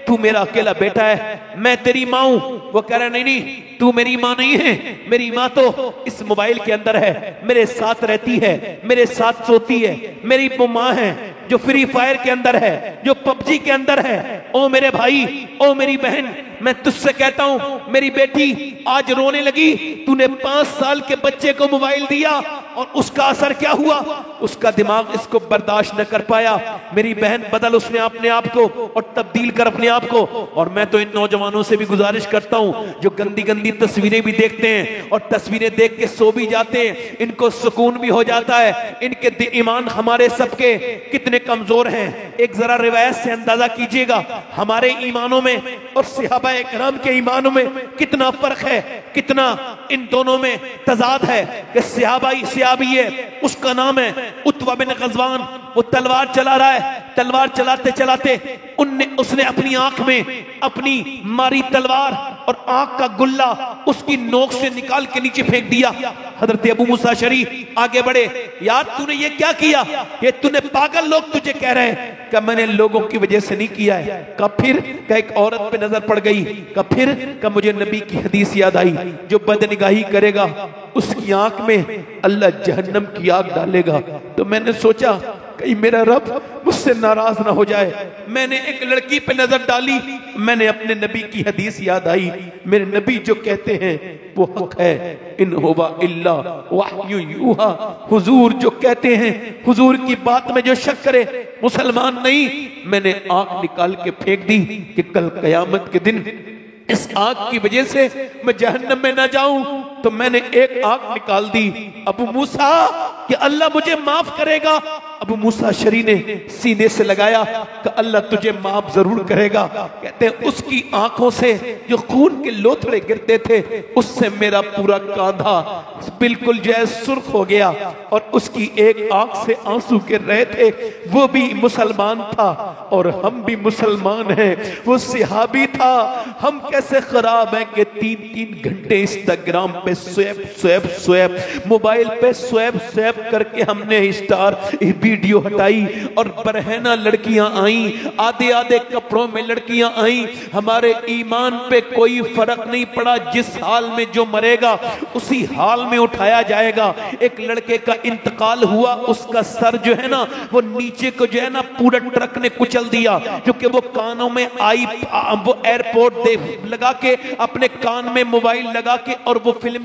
तू मेरा अकेला बेटा है, मैं तेरी माँ हूं। वो कह रहा नहीं नहीं, तू मेरी माँ नहीं है, मेरी माँ तो इस मोबाइल के अंदर है, मेरे साथ रहती है, मेरे साथ सोती है, मेरी वो माँ है जो फ्री फायर के अंदर है, जो पबजी के अंदर है। ओ मेरे भाई, ओ मेरी बहन, मैं तुझसे कहता हूं मेरी बेटी आज रोने लगी, तूने 5 साल के बच्चे को मोबाइल दिया और उसका असर क्या हुआ? उसका दिमाग इसको बर्दाश्त न कर पाया। मेरी बहन बदल उसने अपने आप को और तब्दील कर अपने आप को। और मैं तो इन नौजवानों से भी गुजारिश करता हूं जो गंदी गंदी तस्वीरें भी देखते हैं और तस्वीरें देख के सो भी जाते हैं, इनको सुकून भी हो जाता है। इनके ईमान हमारे सबके कितने कमजोर हैं, एक जरा रिवायत से अंदाजा कीजिएगा हमारे ईमानों में और सहाबा इकराम के ईमानों में कितना फर्क है, कितना इन दोनों में तजाद है। कि सहाबी है, उसका नाम है उत्बा बिन गज़वान, वो तलवार चला रहा है, तलवार चलाते चलाते उसने अपनी आंख में अपनी मारी तलवार और आंख का गुल्ला उसकी नोक से निकाल के नीचे फेंक दिया। हजरत अबू मूसा अशअरी आगे बढ़े, यार तूने ये क्या किया? ये तूने पागल लोग तुझे कह रहे हैं। क्या मैंने लोगों की वजह से नहीं किया है? का फिर का एक औरत पे नजर पड़ गई, का फिर का मुझे नबी की हदीस याद आई, जो बदनिगाही करेगा उसकी आंख में अल्लाह जहन्नम की आग डालेगा। तो मैंने सोचा कहीं मेरा रब मुझसे नाराज ना हो जाए। मैंने एक लड़की पे नजर डाली, मैंने अपने नबी की हदीस याद आई, मेरे नबी जो कहते हैं वो हक है, इन हुवा इल्ला वहयु यूहा। हुजूर जो कहते हैं, हुजूर की बात में जो शक करे मुसलमान नहीं। मैंने आंख निकाल के फेंक दी कि कल कयामत के दिन इस आग की वजह से मैं जहन्नम में ना जाऊं। तो मैंने एक आग निकाल दी, अबू मूसा कि अल्लाह मुझे माफ करेगा। अबू मूसा अशअरी ने सीने से लगाया कि अल्लाह तुझे माफ जरूर करेगा। कहते हैं उसकी आंखों से जो खून के लोथड़े गिरते थे उससे मेरा पूरा कांधा बिल्कुल जैसे सुर्ख हो गया और उसकी एक आंख से आंसू गिर रहे थे। वो भी मुसलमान था और हम भी मुसलमान हैं, वो सहाबी था। हम कैसे खराब हैं कि 3-3 घंटे इंस्टाग्राम पे स्वैप मोबाइल पे स्वैप करके हमने स्टार वीडियो हटाई और बरहना लड़कियां आई, आधे आधे कपड़ों में लड़कियां आई। हमारे ईमान पे कोई फर्क नहीं पड़ा, जिस हाल में जो मरेगा उसी हाल में उठाया जाएगा। एक लड़के का इंतकाल हुआ, उसका सर जो है ना वो नीचे को जो है ना पूरा ट्रक ने कुचल दिया, क्योंकि वो कानों में वो एयरपोर्ट लगा के अपने कान में मोबाइल लगा के और वो फिल्म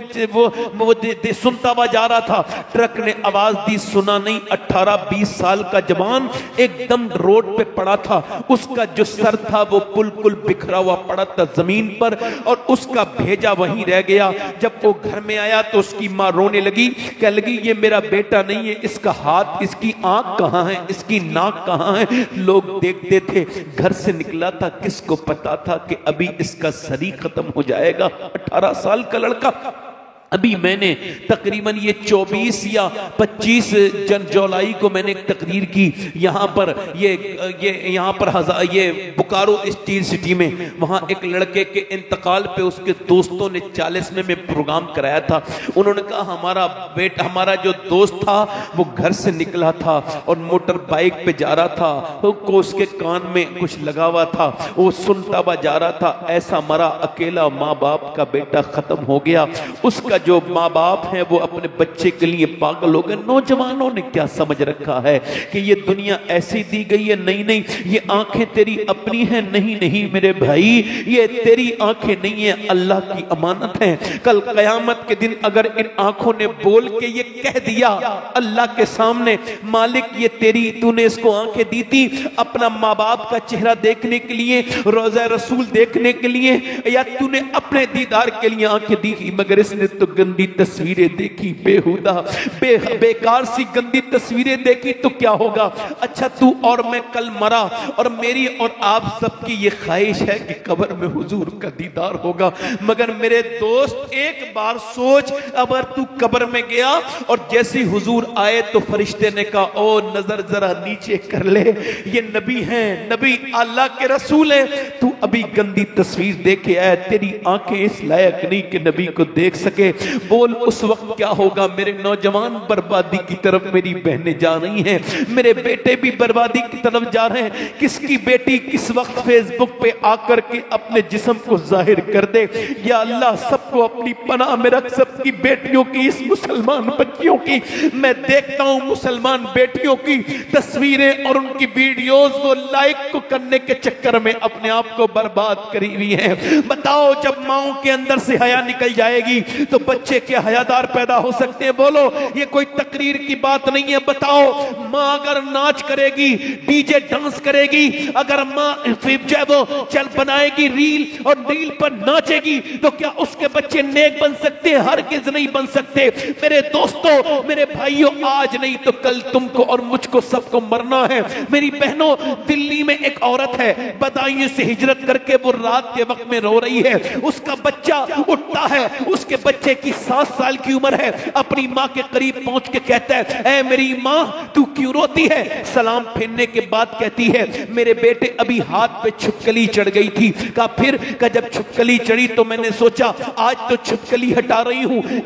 वो सुनता हुआ जा रहा था। ट्रक ने आवाज दी, सुना नहीं। 18-20 18-20 साल का जवान एकदम रोड पे पड़ा था, उसका जो सर था वो बिल्कुल बिखरा हुआ पड़ा था जमीन पर, और उसका भेजा वहीं रह गया। जब वो घर में आया तो उसकी माँ रोने लगी, कह लगी ये मेरा बेटा नहीं है, इसका हाथ, इसकी आंख कहाँ है, इसकी नाक कहाँ है। लोग देखते थे, घर से निकला था, किसको पता था कि अभी इसका शरीर खत्म हो जाएगा। 18 साल का लड़का। अभी मैंने तकरीबन ये 24 या 25 जुलाई को मैंने एक तकरीर की यहाँ पर, यहाँ पर ये बोकारो स्टील सिटी में, वहाँ एक लड़के के इंतकाल पे उसके दोस्तों ने 40वें में प्रोग्राम कराया था। उन्होंने कहा हमारा जो दोस्त था वो घर से निकला था और मोटर बाइक पे जा रहा था, को उसके कान में कुछ लगा हुआ था, वो सुनता हुआ जा रहा था, ऐसा मरा अकेला, माँ बाप का बेटा खत्म हो गया। उसका जो माँ बाप है वो अपने बच्चे के लिए पागल हो गए। नौजवानों ने क्या समझ रखा है कि ये दुनिया ऐसी दी गई है? नहीं नहीं, ये आंखें तेरी अपनी हैं। नहीं नहीं मेरे भाई, ये तेरी आंखें नहीं है, अल्लाह की अमानत है। कल कयामत के दिन अगर इन आंखों ने बोल के ये कह दिया अल्लाह के सामने, मालिक ये तेरी, तूने इसको आंखें दी थी अपना माँ बाप का चेहरा देखने के लिए, रोज़ा रसूल देखने के लिए, या तूने अपने दीदार के लिए आंखें दी, मगर इसने तो गंदी तस्वीरें देखी, बेहुदा बेकार सी गंदी तस्वीरें देखी, तो क्या होगा? अच्छा तू और मैं कल मरा, और मेरी और आप सबकी ये ख्वाहिश है कि कब्र में हुजूर का दीदार होगा। मगर मेरे दोस्त एक बार सोच, अगर तू कब्र में गया और जैसे हुजूर आए तो फरिश्ते ने कहा ओ नजर जरा नीचे कर ले, ये नबी हैं, नबी अल्लाह के रसूल हैं, तू अभी गंदी तस्वीर देखे आया, तेरी आंखें इस लायक नहीं कि नबी को देख सके। बोल उस वक्त क्या होगा? मेरे नौजवान बर्बादी की तरफ मेरी बहनें जा रही हैं, मेरे बेटे भी बर्बादी की तरफ जा रहे हैं। किसकी बेटी किस वक्त फेसबुक पे आकर के अपने जिस्म को जाहिर कर दे। या अल्लाह सबको अपनी पनाह में रख, सबकी बेटियों की, इस मुसलमान बच्चियों की। मैं देखता हूं मुसलमान बेटियों की तस्वीरें और उनकी वीडियोस, वो लाइक को करने के चक्कर में अपने आप को बर्बाद करी हुई है। बताओ जब माओ के अंदर से हया निकल जाएगी तो बच्चे के हयादार पैदा हो सकते हैं? बोलो, ये कोई तकरीर की बात नहीं है। बताओ माँ अगर नाच करेगी, डीजे डांस करेगी, अगर माँ जो है वो चल बनाएगी रील और रील पर नाचेगी, तो क्या उसके बच्चे नेक बन सकते हैं? हरगिज़ नहीं बन सकते। मेरे दोस्तों, मेरे भाइयों, आज नहीं तो कल तुमको और मुझको सबको मरना है। मेरी बहनों, दिल्ली में एक औरत है, बदायूं से हिजरत करके वो रात के वक्त में रो रही है, उसका बच्चा उठता है, उसके बच्चे की 7 साल की उम्र है, अपनी माँ के करीब पहुंच के कहता है ऐ मेरी माँ तू क्यों रोती है? सलाम फेरने के बाद कहती है मेरे बेटे अभी हाथ पे छिपकली चढ़ गई थी। कहा फिर? का जब छिपकली चढ़ी तो मैंने सोचा आज तो छिपकली हटा रही हूं,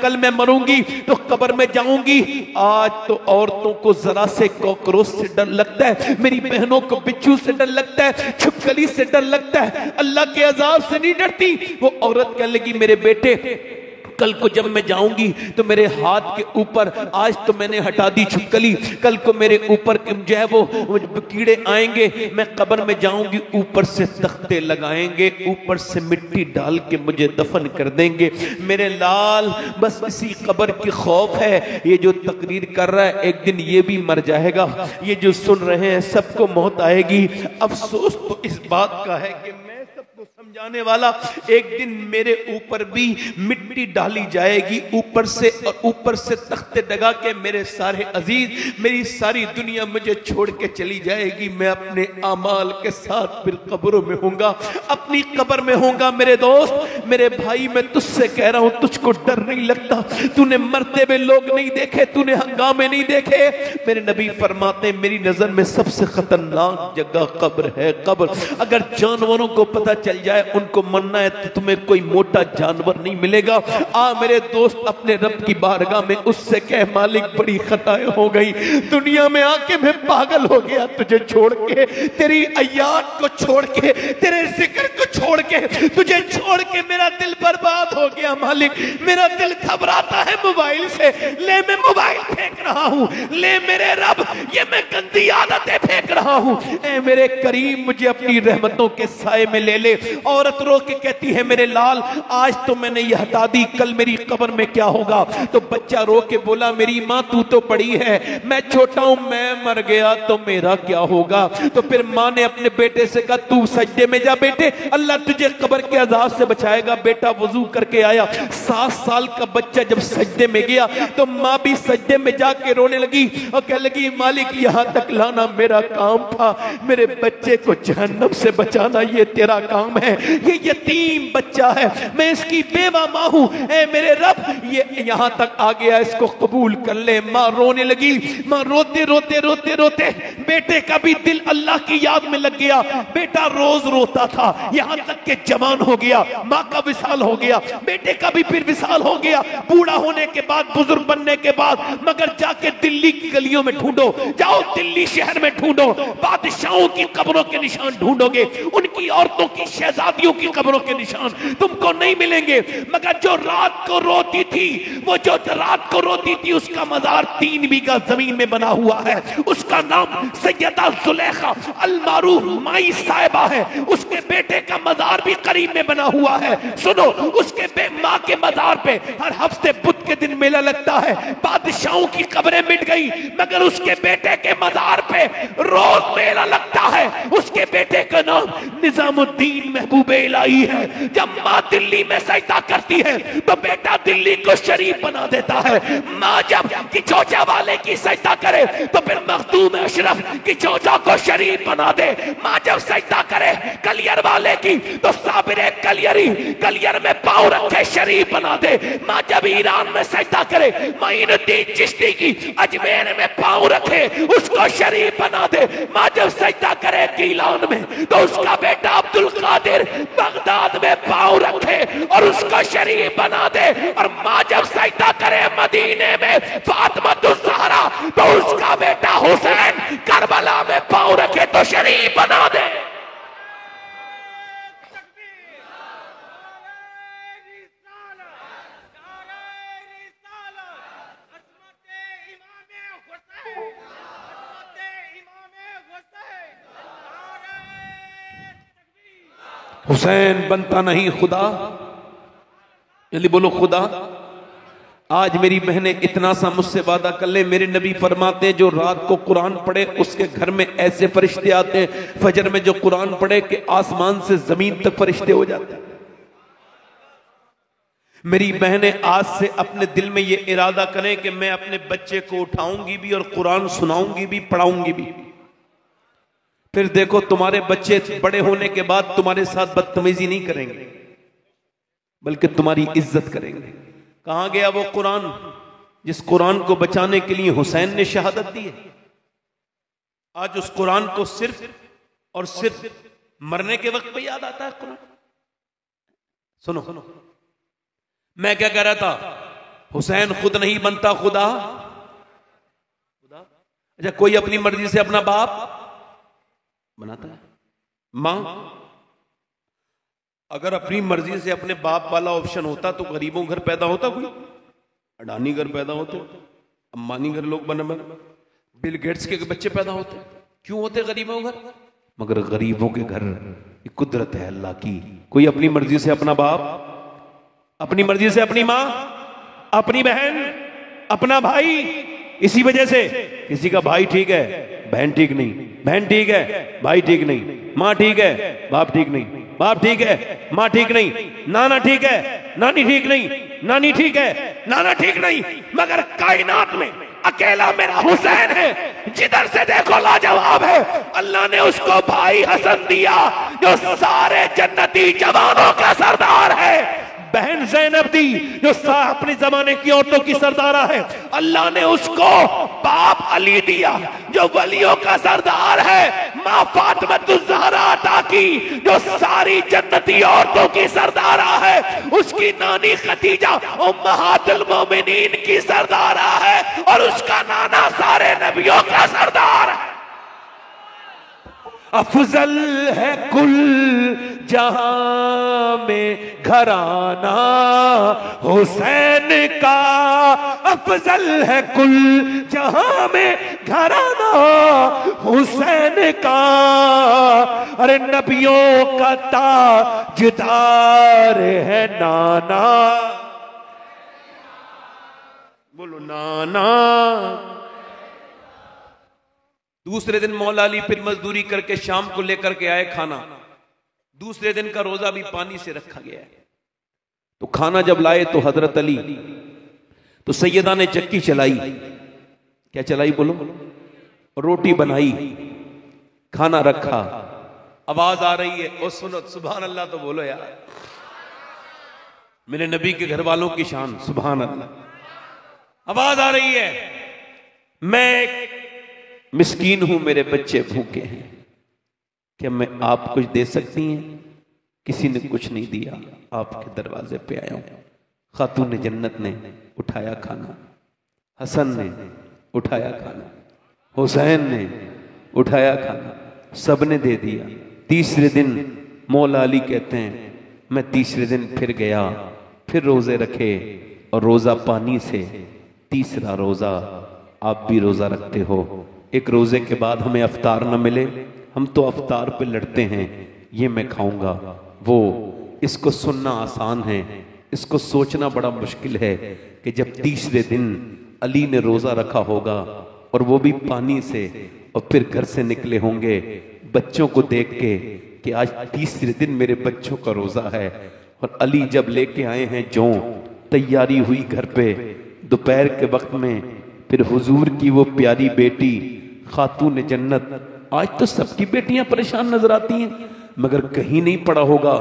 कल मैं मरूंगी तो कब्र में जाऊंगी। आज तो औरतों को जरा से कॉकरोच से डर लगता है, मेरी बहनों को बिच्छू से डर लगता है, छिपकली से डर लगता है, अल्लाह के अजाब से नहीं डरती। वो औरत कहने लगी मेरे बेटे कल को जब मैं जाऊंगी तो मेरे हाथ के ऊपर, आज तो मैंने हटा दी छिपकली, कल को मेरे ऊपर जो है वो कीड़े आएंगे, मैं कब्र में जाऊंगी, ऊपर से तख्ते लगाएंगे, ऊपर से मिट्टी डाल के मुझे दफन कर देंगे। मेरे लाल बस इसी कब्र की खौफ है। ये जो तकरीर कर रहा है एक दिन ये भी मर जाएगा, ये जो सुन रहे हैं सबको मौत आएगी। अफसोस तो इस बात का है कि समझाने वाला, एक दिन मेरे ऊपर भी मिट्टी डाली जाएगी ऊपर से, और ऊपर से तख्ते लगा के मेरे सारे अजीज, मेरी सारी दुनिया मुझे छोड़ के चली जाएगी। मैं अपने आमाल के साथ फिर कब्रों में होऊंगा, अपनी कब्र में होऊंगा। मेरे दोस्त, मेरे भाई, मैं तुझसे कह रहा हूं, तुझको डर नहीं लगता? तूने मरते हुए लोग नहीं देखे, तूने हंगामे नहीं देखे? मेरे नबी फरमाते मेरी नजर में सबसे खतरनाक जगह कब्र है। कब्र अगर जानवरों को पता चल जाए उनको मरना है तो तुम्हें कोई मोटा जानवर नहीं मिलेगा। मेरे दोस्त, अपने रब की बारगाह में उससे कह मालिक बड़ी खताएं हो गई, दुनिया में आके मैं पागल हो गया, तुझे छोड़ के, तेरी अय्यात को छोड़ के, तेरे जिक्र को छोड़ के, तुझे छोड़ के मेरा दिल बर्बाद हो गया मालिक, मेरा दिल घबराता है मोबाइल से, ले मैं मोबाइल फेंक रहा हूँ, ले मेरे रब ये मैं गंदी आदतें फेंक रहा हूँ, ऐ मेरे करीम मुझे अपनी रहमतों के साए में ले ले। औरत रो के कहती है मेरे लाल आज तो मैंने ये हटा दी, कल मेरी कब्र में क्या होगा? तो बच्चा रो के बोला मेरी माँ तू तो बड़ी है, मैं छोटा हूं, मैं मर गया तो मेरा क्या होगा? तो फिर माँ ने अपने बेटे से कहा तू सजदे में जा बेटे, अल्लाह तुझे कब्र के अजाब से बचाएगा। बेटा वजू करके आया, 7 साल का बच्चा जब सजदे में गया तो माँ भी सजदे में जाके रोने लगी और कहने लगी मालिक यहाँ तक लाना मेरा काम था, मेरे बच्चे को जहन्नम से बचाना ये तेरा काम है, ये यतीम बच्चा है, मैं इसकी बेवा माँ हूं, ऐ मेरे रब ये यहाँ तक आ गया, इसको कबूल कर ले। माँ रोने लगी, माँ रोते रोते रोते रोते बेटे का भी दिल अल्लाह की याद में लग गया। बेटा रोज रोता था, यहाँ तक के जवान हो गया, माँ का विसाल हो गया, बेटे का भी फिर विसाल हो गया, बूढ़ा होने के बाद, बुजुर्ग बनने के बाद। मगर जाके दिल्ली की गलियों में ढूंढो, जाओ दिल्ली शहर में ढूंढो, बादशाहों की कब्रों के निशान ढूंढोगे, उनकी औरतों की, शहजादियों की कब्रों के निशान तुमको नहीं मिलेंगे। मगर जो रात को रोती थी, वो जो रात को रोती थी उसका मजार 3 बीघा जमीन में बना हुआ है, उसका नाम सैयदा जुलेखा अल-मारूफ माई साहिबा है, उसके बेटे का मजार भी करीब में बना हुआ है। सुनो, उसके माँ के मजार पे हर हफ्ते बुध के दिन मेला लगता है। बादशाहों की कब्रें मिट गई मगर उसके बेटे के मजार पे रोज मेला लगता है। उसके बेटे का नाम निजामुद्दीन महबूब इलाही है। जब माँ दिल्ली में सजदा करती है तो बेटा दिल्ली को शरीफ बना देता है। माँ जब कि चौचा वाले की सजदा करे तो फिर मखदूम अशरफ की चौचा को शरीफ बना दे। माँ जब सजदा करे कलियर वाले की तो साबिर कलियरी कलियर में पाँव रखे शरीफ बना दे। माँ जब ईरान में सजदा करे मोइनुद्दीन चिश्ती की अजमेर में पाँव रखे उसको शरीफ बना दे। माँ जब सजदा करे गीलान में तो उसका बेटा अब्दुल कादिर बगदाद में पाँव रखे और उसको शरीफ बना दे। और माँ जब सजदा करे मदीने में फातिमा ज़हरा तो उसका बेटा हुसैन करबला में पाँव रखे तो शरीफ बना दे। हुसैन बनता नहीं खुदा, जल्दी बोलो खुदा। आज मेरी बहनें इतना सा मुझसे वादा कर ले, मेरे नबी फरमाते हैं जो रात को कुरान पढ़े उसके घर में ऐसे फरिश्ते आते हैं, फजर में जो कुरान पढ़े कि आसमान से जमीन तक फरिश्ते हो जाते हैं। मेरी बहनें आज से अपने दिल में ये इरादा करें कि मैं अपने बच्चे को उठाऊंगी भी और कुरान सुनाऊंगी भी, पढ़ाऊंगी भी। फिर देखो तुम्हारे बच्चे बड़े होने के बाद तुम्हारे साथ बदतमीजी नहीं करेंगे बल्कि तुम्हारी इज्जत करेंगे। कहां गया वो कुरान जिस कुरान को बचाने के लिए हुसैन ने शहादत दी है? आज उस कुरान को सिर्फ और सिर्फ मरने के वक्त पे याद आता है कुरान। सुनो सुनो, मैं क्या कह रहा था, हुसैन खुद नहीं बनता खुदा। अच्छा, कोई अपनी मर्जी से अपना बाप बनाता है? मां अगर अपनी मर्जी से अपने बाप वाला ऑप्शन होता तो गरीबों घर पैदा होता, कोई अडानी घर पैदा होते, अंबानी घर लोग बने, बिल गेट्स के बच्चे पैदा होते। क्यों होते गरीबों घर? मगर गरीबों के घर एक कुदरत है अल्लाह की। कोई अपनी मर्जी से अपना बाप, अपनी मर्जी से अपनी माँ, अपनी बहन, अपना भाई। इसी वजह से किसी का भाई ठीक है, बहन ठीक नहीं, बहन ठीक है, भाई ठीक नहीं, माँ ठीक है, बाप ठीक नहीं, बाप ठीक है, माँ ठीक नहीं, नाना ठीक है, नानी ठीक नहीं, नानी ठीक है, नाना ठीक नहीं। मगर कायनात में अकेला मेरा हुसैन है, जिधर से देखो लाजवाब है। अल्लाह ने उसको भाई हसन दिया जो सारे जन्नती जवानों का सरदार है। बहन ज़ैनब दी जो अपने जमाने की औरतों की सरदारा है। अल्लाह ने उसको बाप अली दिया जो वलियों का सरदार है। माँ फातिमा ज़हरा अता की जो सारी जन्नती औरतों की सरदारा है। उसकी नानी खदीजा उम्महातुल मोमिनीन की सरदारा है और उसका नाना सारे नबियों का सरदार है। अफजल है कुल जहां में घराना हुसैन का अफजल है, कुल जहां में घराना हुसैन का। अरे नबियों का ताजदार है नाना, बोलो नाना। दूसरे दिन मौला अली फिर मजदूरी करके शाम को लेकर के आए खाना। दूसरे दिन का रोजा भी पानी से रखा गया है। तो खाना जब लाए तो हजरत अली, तो सैयदा ने चक्की चलाई, क्या चलाई बोलो, रोटी बनाई, खाना रखा, आवाज आ रही है, ओ सुनो सुभान अल्लाह तो बोलो यार, मेरे नबी के घर वालों की शान, सुभान अल्लाह। आवाज आ रही है, मैं मिस्कीन हूं, मेरे बच्चे भूखे हैं, क्या मैं आप कुछ दे सकती हैं? किसी ने कुछ नहीं दिया, आपके दरवाजे पे आया हूं। खातून जन्नत ने उठाया खाना, हसन ने उठाया खाना, हुसैन ने उठाया खाना, सबने दे दिया। तीसरे दिन मौला अली कहते हैं मैं तीसरे दिन फिर गया, फिर रोजे रखे और रोजा पानी से। तीसरा रोजा आप भी रोजा रखते हो, एक रोजे के बाद हमें अफ्तार न मिले, हम तो अफ्तार पे लड़ते हैं, ये मैं खाऊंगा वो। इसको सुनना आसान है, इसको सोचना बड़ा मुश्किल है कि जब तीसरे दिन अली ने रोजा रखा होगा और वो भी पानी से, और फिर घर से निकले होंगे बच्चों को देख के कि आज तीसरे दिन मेरे बच्चों का रोजा है। और अली जब लेके आए हैं जौ, तैयारी हुई घर पे, दोपहर के वक्त में फिर हुजूर की वो प्यारी बेटी खातून जन्नत। आज तो सबकी बेटियां परेशान नजर आती हैं, मगर कहीं नहीं पड़ा होगा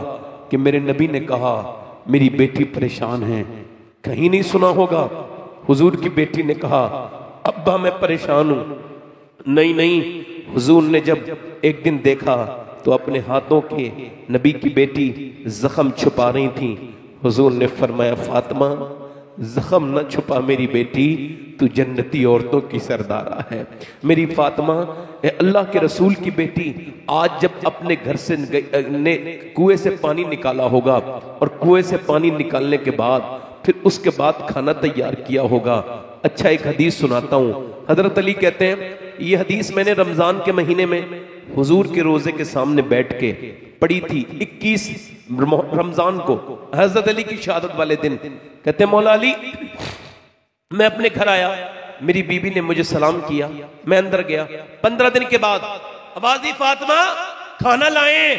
कि मेरे नबी ने कहा मेरी बेटी परेशान है, कहीं नहीं सुना होगा हुजूर की बेटी ने कहा अब्बा मैं परेशान हूं। नहीं नहीं, हुजूर ने जब एक दिन देखा तो अपने हाथों के नबी की बेटी जख्म छुपा रही थी। हुजूर ने फरमाया फातिमा जख्म न छुपा मेरी बेटी, तू जन्नती औरतों की सरदारा है। मेरी फातिमा, अल्लाह के रसूल की बेटी, आज जब अपने घर से ने कुएं से पानी निकाला होगा और कुएं से पानी निकालने के बाद फिर उसके बाद खाना तैयार किया होगा। अच्छा एक हदीस सुनाता हूँ। हजरत अली कहते हैं ये हदीस मैंने रमजान के महीने में हुजूर के रोजे के सामने बैठ के पढ़ी थी, 21 रमजान को, हजरत अली की शहादत वाले दिन। कहते हैं मौला अली, मैं अपने घर आया, मेरी बीबी ने मुझे सलाम किया, मैं अंदर गया। 15 दिन के बाद आवाज दी फातिमा खाना लाए,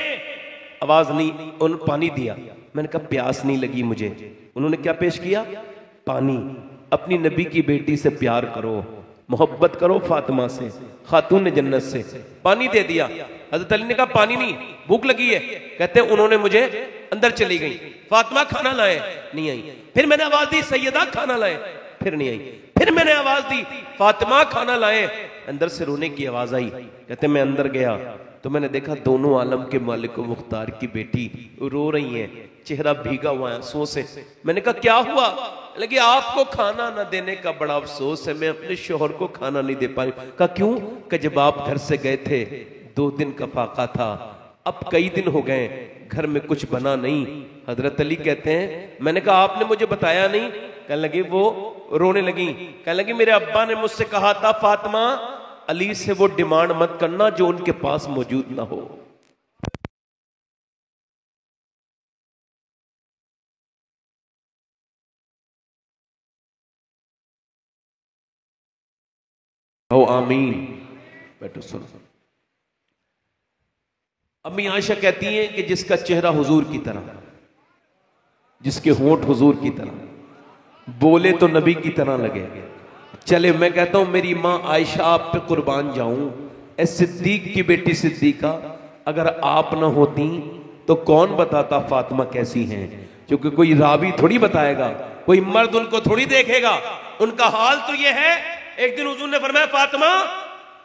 आवाज नहीं, उन्होंने पानी दिया। मैंने कहा प्यास नहीं लगी मुझे। उन्होंने क्या पेश किया? पानी। अपनी नबी की बेटी से प्यार करो, मोहब्बत करो, फातिमा से, खातून जन्नत से। पानी दे दिया। हजरत अली ने कहा पानी नहीं, भूख लगी है। कहते हैं उन्होंने मुझे अंदर चली गई, फातिमा खाना लाए, नहीं आई। फिर मैंने आवाज दी सैयदा खाना लाए, फिर नहीं आई। फिर मैंने आवाज दी फातिमा खाना लाए, अंदर से रोने की आवाज आई। कहते मैं अंदर गया तो मैंने देखा दोनों आलम के मालिक व मुख्तार की बेटी रो रही हैं, चेहरा भीगा हुआ है आंसुओं से। मैंने कहा क्या हुआ? लगे आपको खाना न देने का बड़ा अफसोस है, मैं अपने शोहर को खाना नहीं दे पा रही। कहा क्यों? कि जब आप घर से गए थे 2 दिन का फाका था, अब कई दिन हो गए घर में कुछ बना नहीं। हजरत अली कहते हैं मैंने कहा आपने मुझे बताया नहीं। कहने लगी, वो रोने लगी, कहने लगी मेरे अब्बा ने मुझसे कहा था फातिमा अली से वो डिमांड मत करना जो उनके पास मौजूद ना हो। हो आमीन। बैठो सुनो। अम्मी आयशा कहती हैं कि जिसका चेहरा हुजूर की तरह, जिसके होंठ हुजूर की तरह, बोले तो नबी की तरह लगे, चले। मैं कहता हूं मेरी मां आयशा आप पे कुर्बान जाऊं। ए सिद्दीक की बेटी सिद्दीका, अगर आप ना होती तो कौन बताता फातिमा कैसी हैं? क्योंकि कोई रावी थोड़ी बताएगा, कोई मर्द उनको थोड़ी देखेगा। उनका हाल तो यह है। एक दिन हुजूर ने फरमाया फातिमा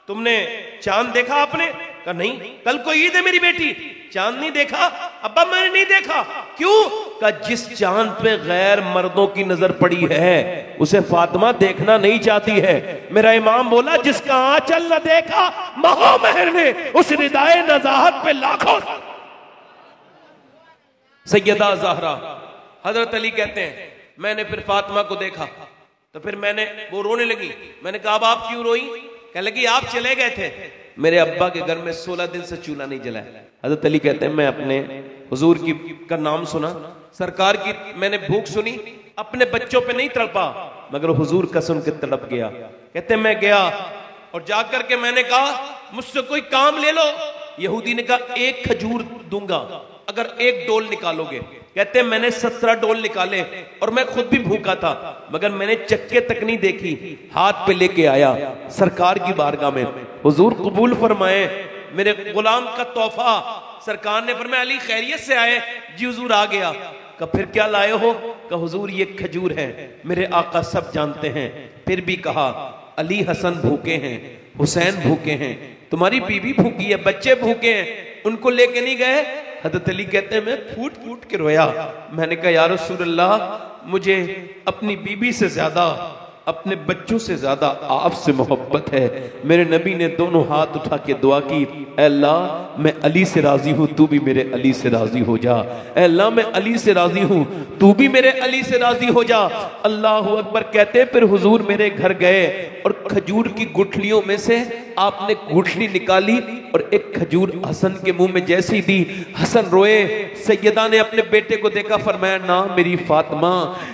तुमने चांद देखा आपने? कहा नहीं, कल को ईद है मेरी बेटी, चांद नहीं देखा? अब्बा मैंने नहीं देखा। क्यों? कहा जिस चांद पे गैर मर्दों की नजर पड़ी है उसे फातिमा देखना नहीं चाहती है। मेरा इमाम बोला जिसका आंचल न देखा महामहर ने, उस निदाए नजाहत पे लाखों। सैयदा ज़हरा, हजरत अली कहते हैं मैंने फिर फातिमा को देखा तो फिर वो रोने लगी। मैंने कहा अब आप क्यों रोई? कहने लगी आप चले गए थे, मेरे अब्बा के घर में 16 दिन से चूल्हा नहीं जला। हजरत अली कहते हैं मैं अपने हुजूर का नाम सुना, सरकार की मैंने भूख सुनी, अपने बच्चों पे नहीं तड़पा मगर हुजूर का सुन के तड़प गया। कहते मैं गया और जाकर के मैंने कहा मुझसे कोई काम ले लो। यहूदी ने कहा एक खजूर दूंगा अगर एक डोल निकालोगे। कहते हैं मैंने 17 डोल निकाले और मैं खुद भी भूखा था मगर मैंने चक्के तक नहीं देखी, हाथ पे लेके आया सरकार की बारगाह में, हुजूर कबूल फरमाए मेरे गुलाम का तोहफा। सरकार ने फरमाया अली खैरियत से आए? जी हुजूर आ गया। कहा फिर क्या लाए हो? कहा हुजूर ये खजूर है, मेरे आका सब जानते हैं। फिर भी कहा अली हसन भूखे हैं, हुसैन भूखे हैं, तुम्हारी बीवी भूखी है, बच्चे भूखे हैं, उनको लेके नहीं गए? हज़रत अली कहते हैं मैं फूट फूट के रोया। मैंने कहा या रसूल अल्लाह मुझे अपनी बीबी से ज्यादा, अपने बच्चों से ज्यादा आपसे मोहब्बत है। मेरे नबी ने दोनों हाथ उठा के दुआ की, ऐ अल्लाह मैं अली से राजी हूं, तू भी मेरे अली से राजी हो जा। ऐ अल्लाह मैं अली से राजी हूं, तू भी मेरे अली से राजी हो जा। अल्लाह अकबर। कहते फिर हुजूर मेरे घर गए और खजूर की गुठलियों में से आपने गुठली निकाली और एक खजूर हसन के मुंह में जैसी दी, हसन रोए। सैयदा ने अपने बेटे को देखा, फरमाया ना मेरी फातिमा,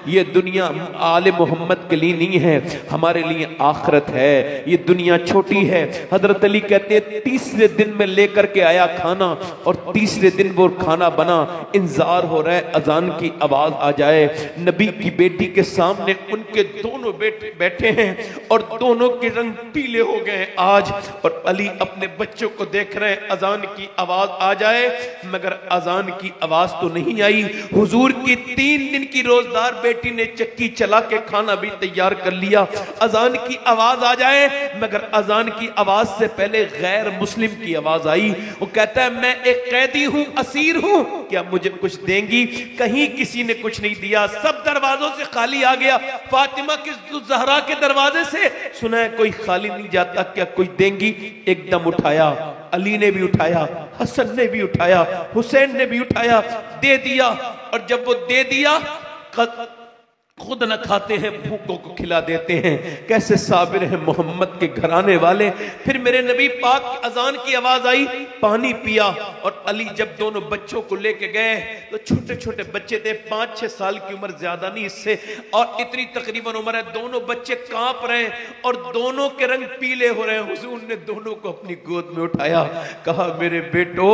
ये दुनिया आले मोहम्मद के लिए नहीं है, हमारे लिए आखिरत है, ये दुनिया छोटी है। हजरत अली कहते हैं तीसरे दिन में लेकर के आया खाना और तीसरे दिन वो खाना बना, इंतजार हो रहा है अजान की आवाज आ जाए। नबी की बेटी के सामने उनके दोनों बेटे बैठे हैं और दोनों के रंग पीले हो गए आज, और अली अपने बच्चों को देख रहे हैं अजान की आवाज आ जाए, मगर अजान की आवाज तो नहीं आई। हुजूर की 3 दिन की रोजदार बेटी ने चक्की चला के खाना भी तैयार कर लिया, अजान की आवाज आ जाए, मगर अजान की आवाज से पहले गैर मुस्लिम की आवाज आई। वो कहता है मैं एक कैदी हूं, असीर हूं, क्या मुझे कुछ देंगी? कहीं किसी ने कुछ नहीं दिया, सब दरवाजों से खाली आ गया। फातिमा की ज़हरा के दरवाजे से सुना है कोई खाली नहीं जाता, क्या कोई देंगी? एकदम उठाया, अली ने भी उठाया, हसन ने भी उठाया, हुसैन ने भी उठाया, दे दिया। और जब वो दे दिया, खुद न खाते हैं, भूखों को खिला देते हैं। कैसे साबिर हैं मोहम्मद के घराने वाले। फिर मेरे नबी पाक की अजान की आवाज आई, पानी पिया। और अली जब दोनों बच्चों को लेके गए तो छोटे छोटे बच्चे थे, 5-6 साल की उम्र, ज्यादा नहीं इससे, और इतनी तकरीबन उम्र है। दोनों बच्चे कांप रहे हैं और दोनों के रंग पीले हो रहे हैं। हुजूर ने दोनों को अपनी गोद में उठाया, कहा मेरे बेटो,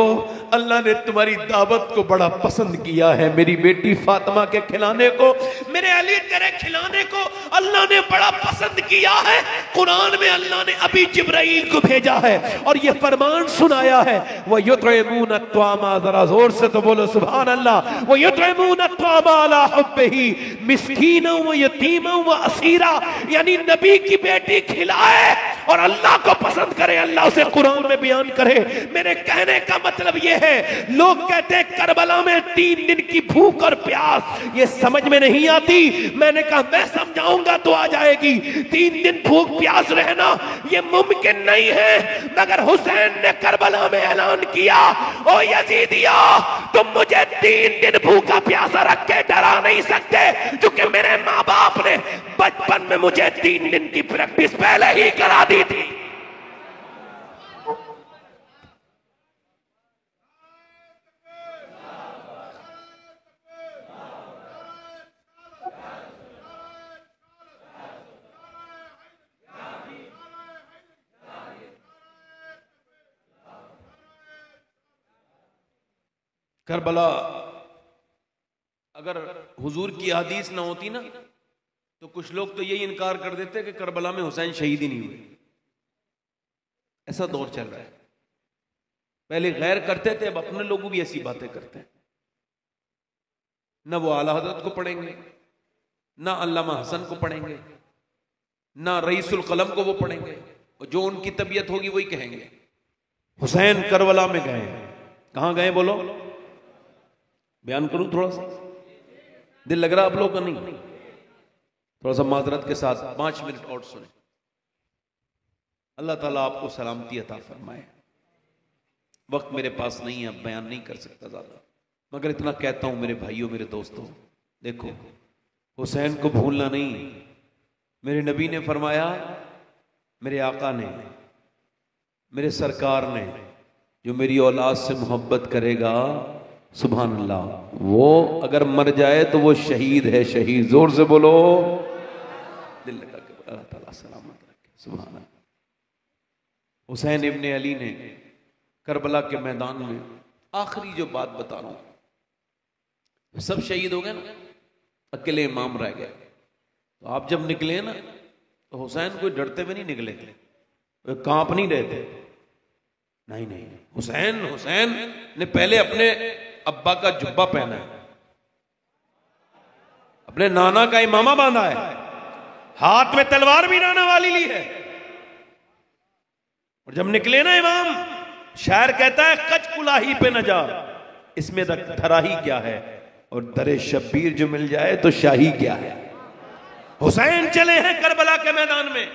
अल्लाह ने तुम्हारी दावत को बड़ा पसंद किया है। मेरी बेटी फातिमा के खिलाने को, मेरे अली तेरे खिलाने को अल्लाह ने बड़ा पसंद किया है। कुरान में अल्लाह ने अभी जिब्राइल को भेजा है और ये फरमान सुनाया है, वो युतइमून अत्वामा, जरा जोर से तो बोलो सुभान अल्लाह, वो युतइमून अत्वामा अला हुब्बिही मिस्कीना व यतीमा व असीरा। यानी नबी की बेटी खिलाए और अल्लाह को पसंद करे, अल्लाह उसे कुरान में बयान करे। मेरे कहने का मतलब ये है, लोग कहते हैं करबला में 3 दिन की भूख और प्यास, ये समझ में नहीं आती। मैंने कहा मैं समझाऊंगा तो आ जाएगी। 3 दिन भूख प्यास रहना ये मुमकिन नहीं है, मगर हुसैन ने करबला में ऐलान किया, ओ यजीदिया, तुम मुझे 3 दिन भूखा प्यासा रख के डरा नहीं सकते, क्योंकि मेरे माँ बाप ने बचपन में मुझे 3 दिन की प्रैक्टिस पहले ही करा दी थी। करबला, अगर हुजूर की हदीस ना होती ना तो कुछ लोग तो यही इनकार कर देते कि करबला में हुसैन शहीद ही नहीं हुए। ऐसा दौर चल रहा है। पहले गैर करते थे, अब अपने लोग भी ऐसी बातें करते हैं। ना वो आला हज़रत को पढ़ेंगे, ना अल्लामा हसन को पढ़ेंगे, ना रईसुल कलम को वो पढ़ेंगे, और जो उनकी तबीयत होगी वही कहेंगे। हुसैन करबला में गए। कहां गए बोलो? बयान करूं थोड़ा सा? दिल लग रहा आप लोग का? नहीं, थोड़ा सा माजरत के साथ 5 मिनट और सुने। अल्लाह ताला आपको सलामती अता फरमाए। वक्त मेरे पास नहीं है, अब बयान नहीं कर सकता ज्यादा। मगर इतना कहता हूं मेरे भाइयों, मेरे दोस्तों, देखो हुसैन को भूलना नहीं। मेरे नबी ने फरमाया, मेरे आका ने, मेरे सरकार ने, जो मेरी औलाद से मोहब्बत करेगा, सुभान अल्लाह, वो अगर मर जाए तो वो शहीद है, शहीद। जोर से बोलो, दिल लगा के अल्लाह ताला सलामत रखे, सुभान अल्लाह। हुसैन इब्ने अली ने करबला के मैदान में, आखिरी जो बात बता रहा हूं, सब शहीद हो गए ना, अकेले इमाम रह गए। तो आप जब निकले ना, तो हुसैन कोई डरते हुए नहीं निकले थे, कांप नहीं रहे थे, नहीं नहीं। हुसैन ने पहले अपने अब्बा का जुब्बा पहना है, अपने नाना का इमामा बांधा है, हाथ में तलवार भी नाना वाली ली है। और जब निकले ना इमाम, शायर कहता है, कच कुलाही पे न जा, इसमें धरा ही क्या है, और दरे शब्बीर जो मिल जाए तो शाही क्या है। हुसैन चले हैं करबला के मैदान में।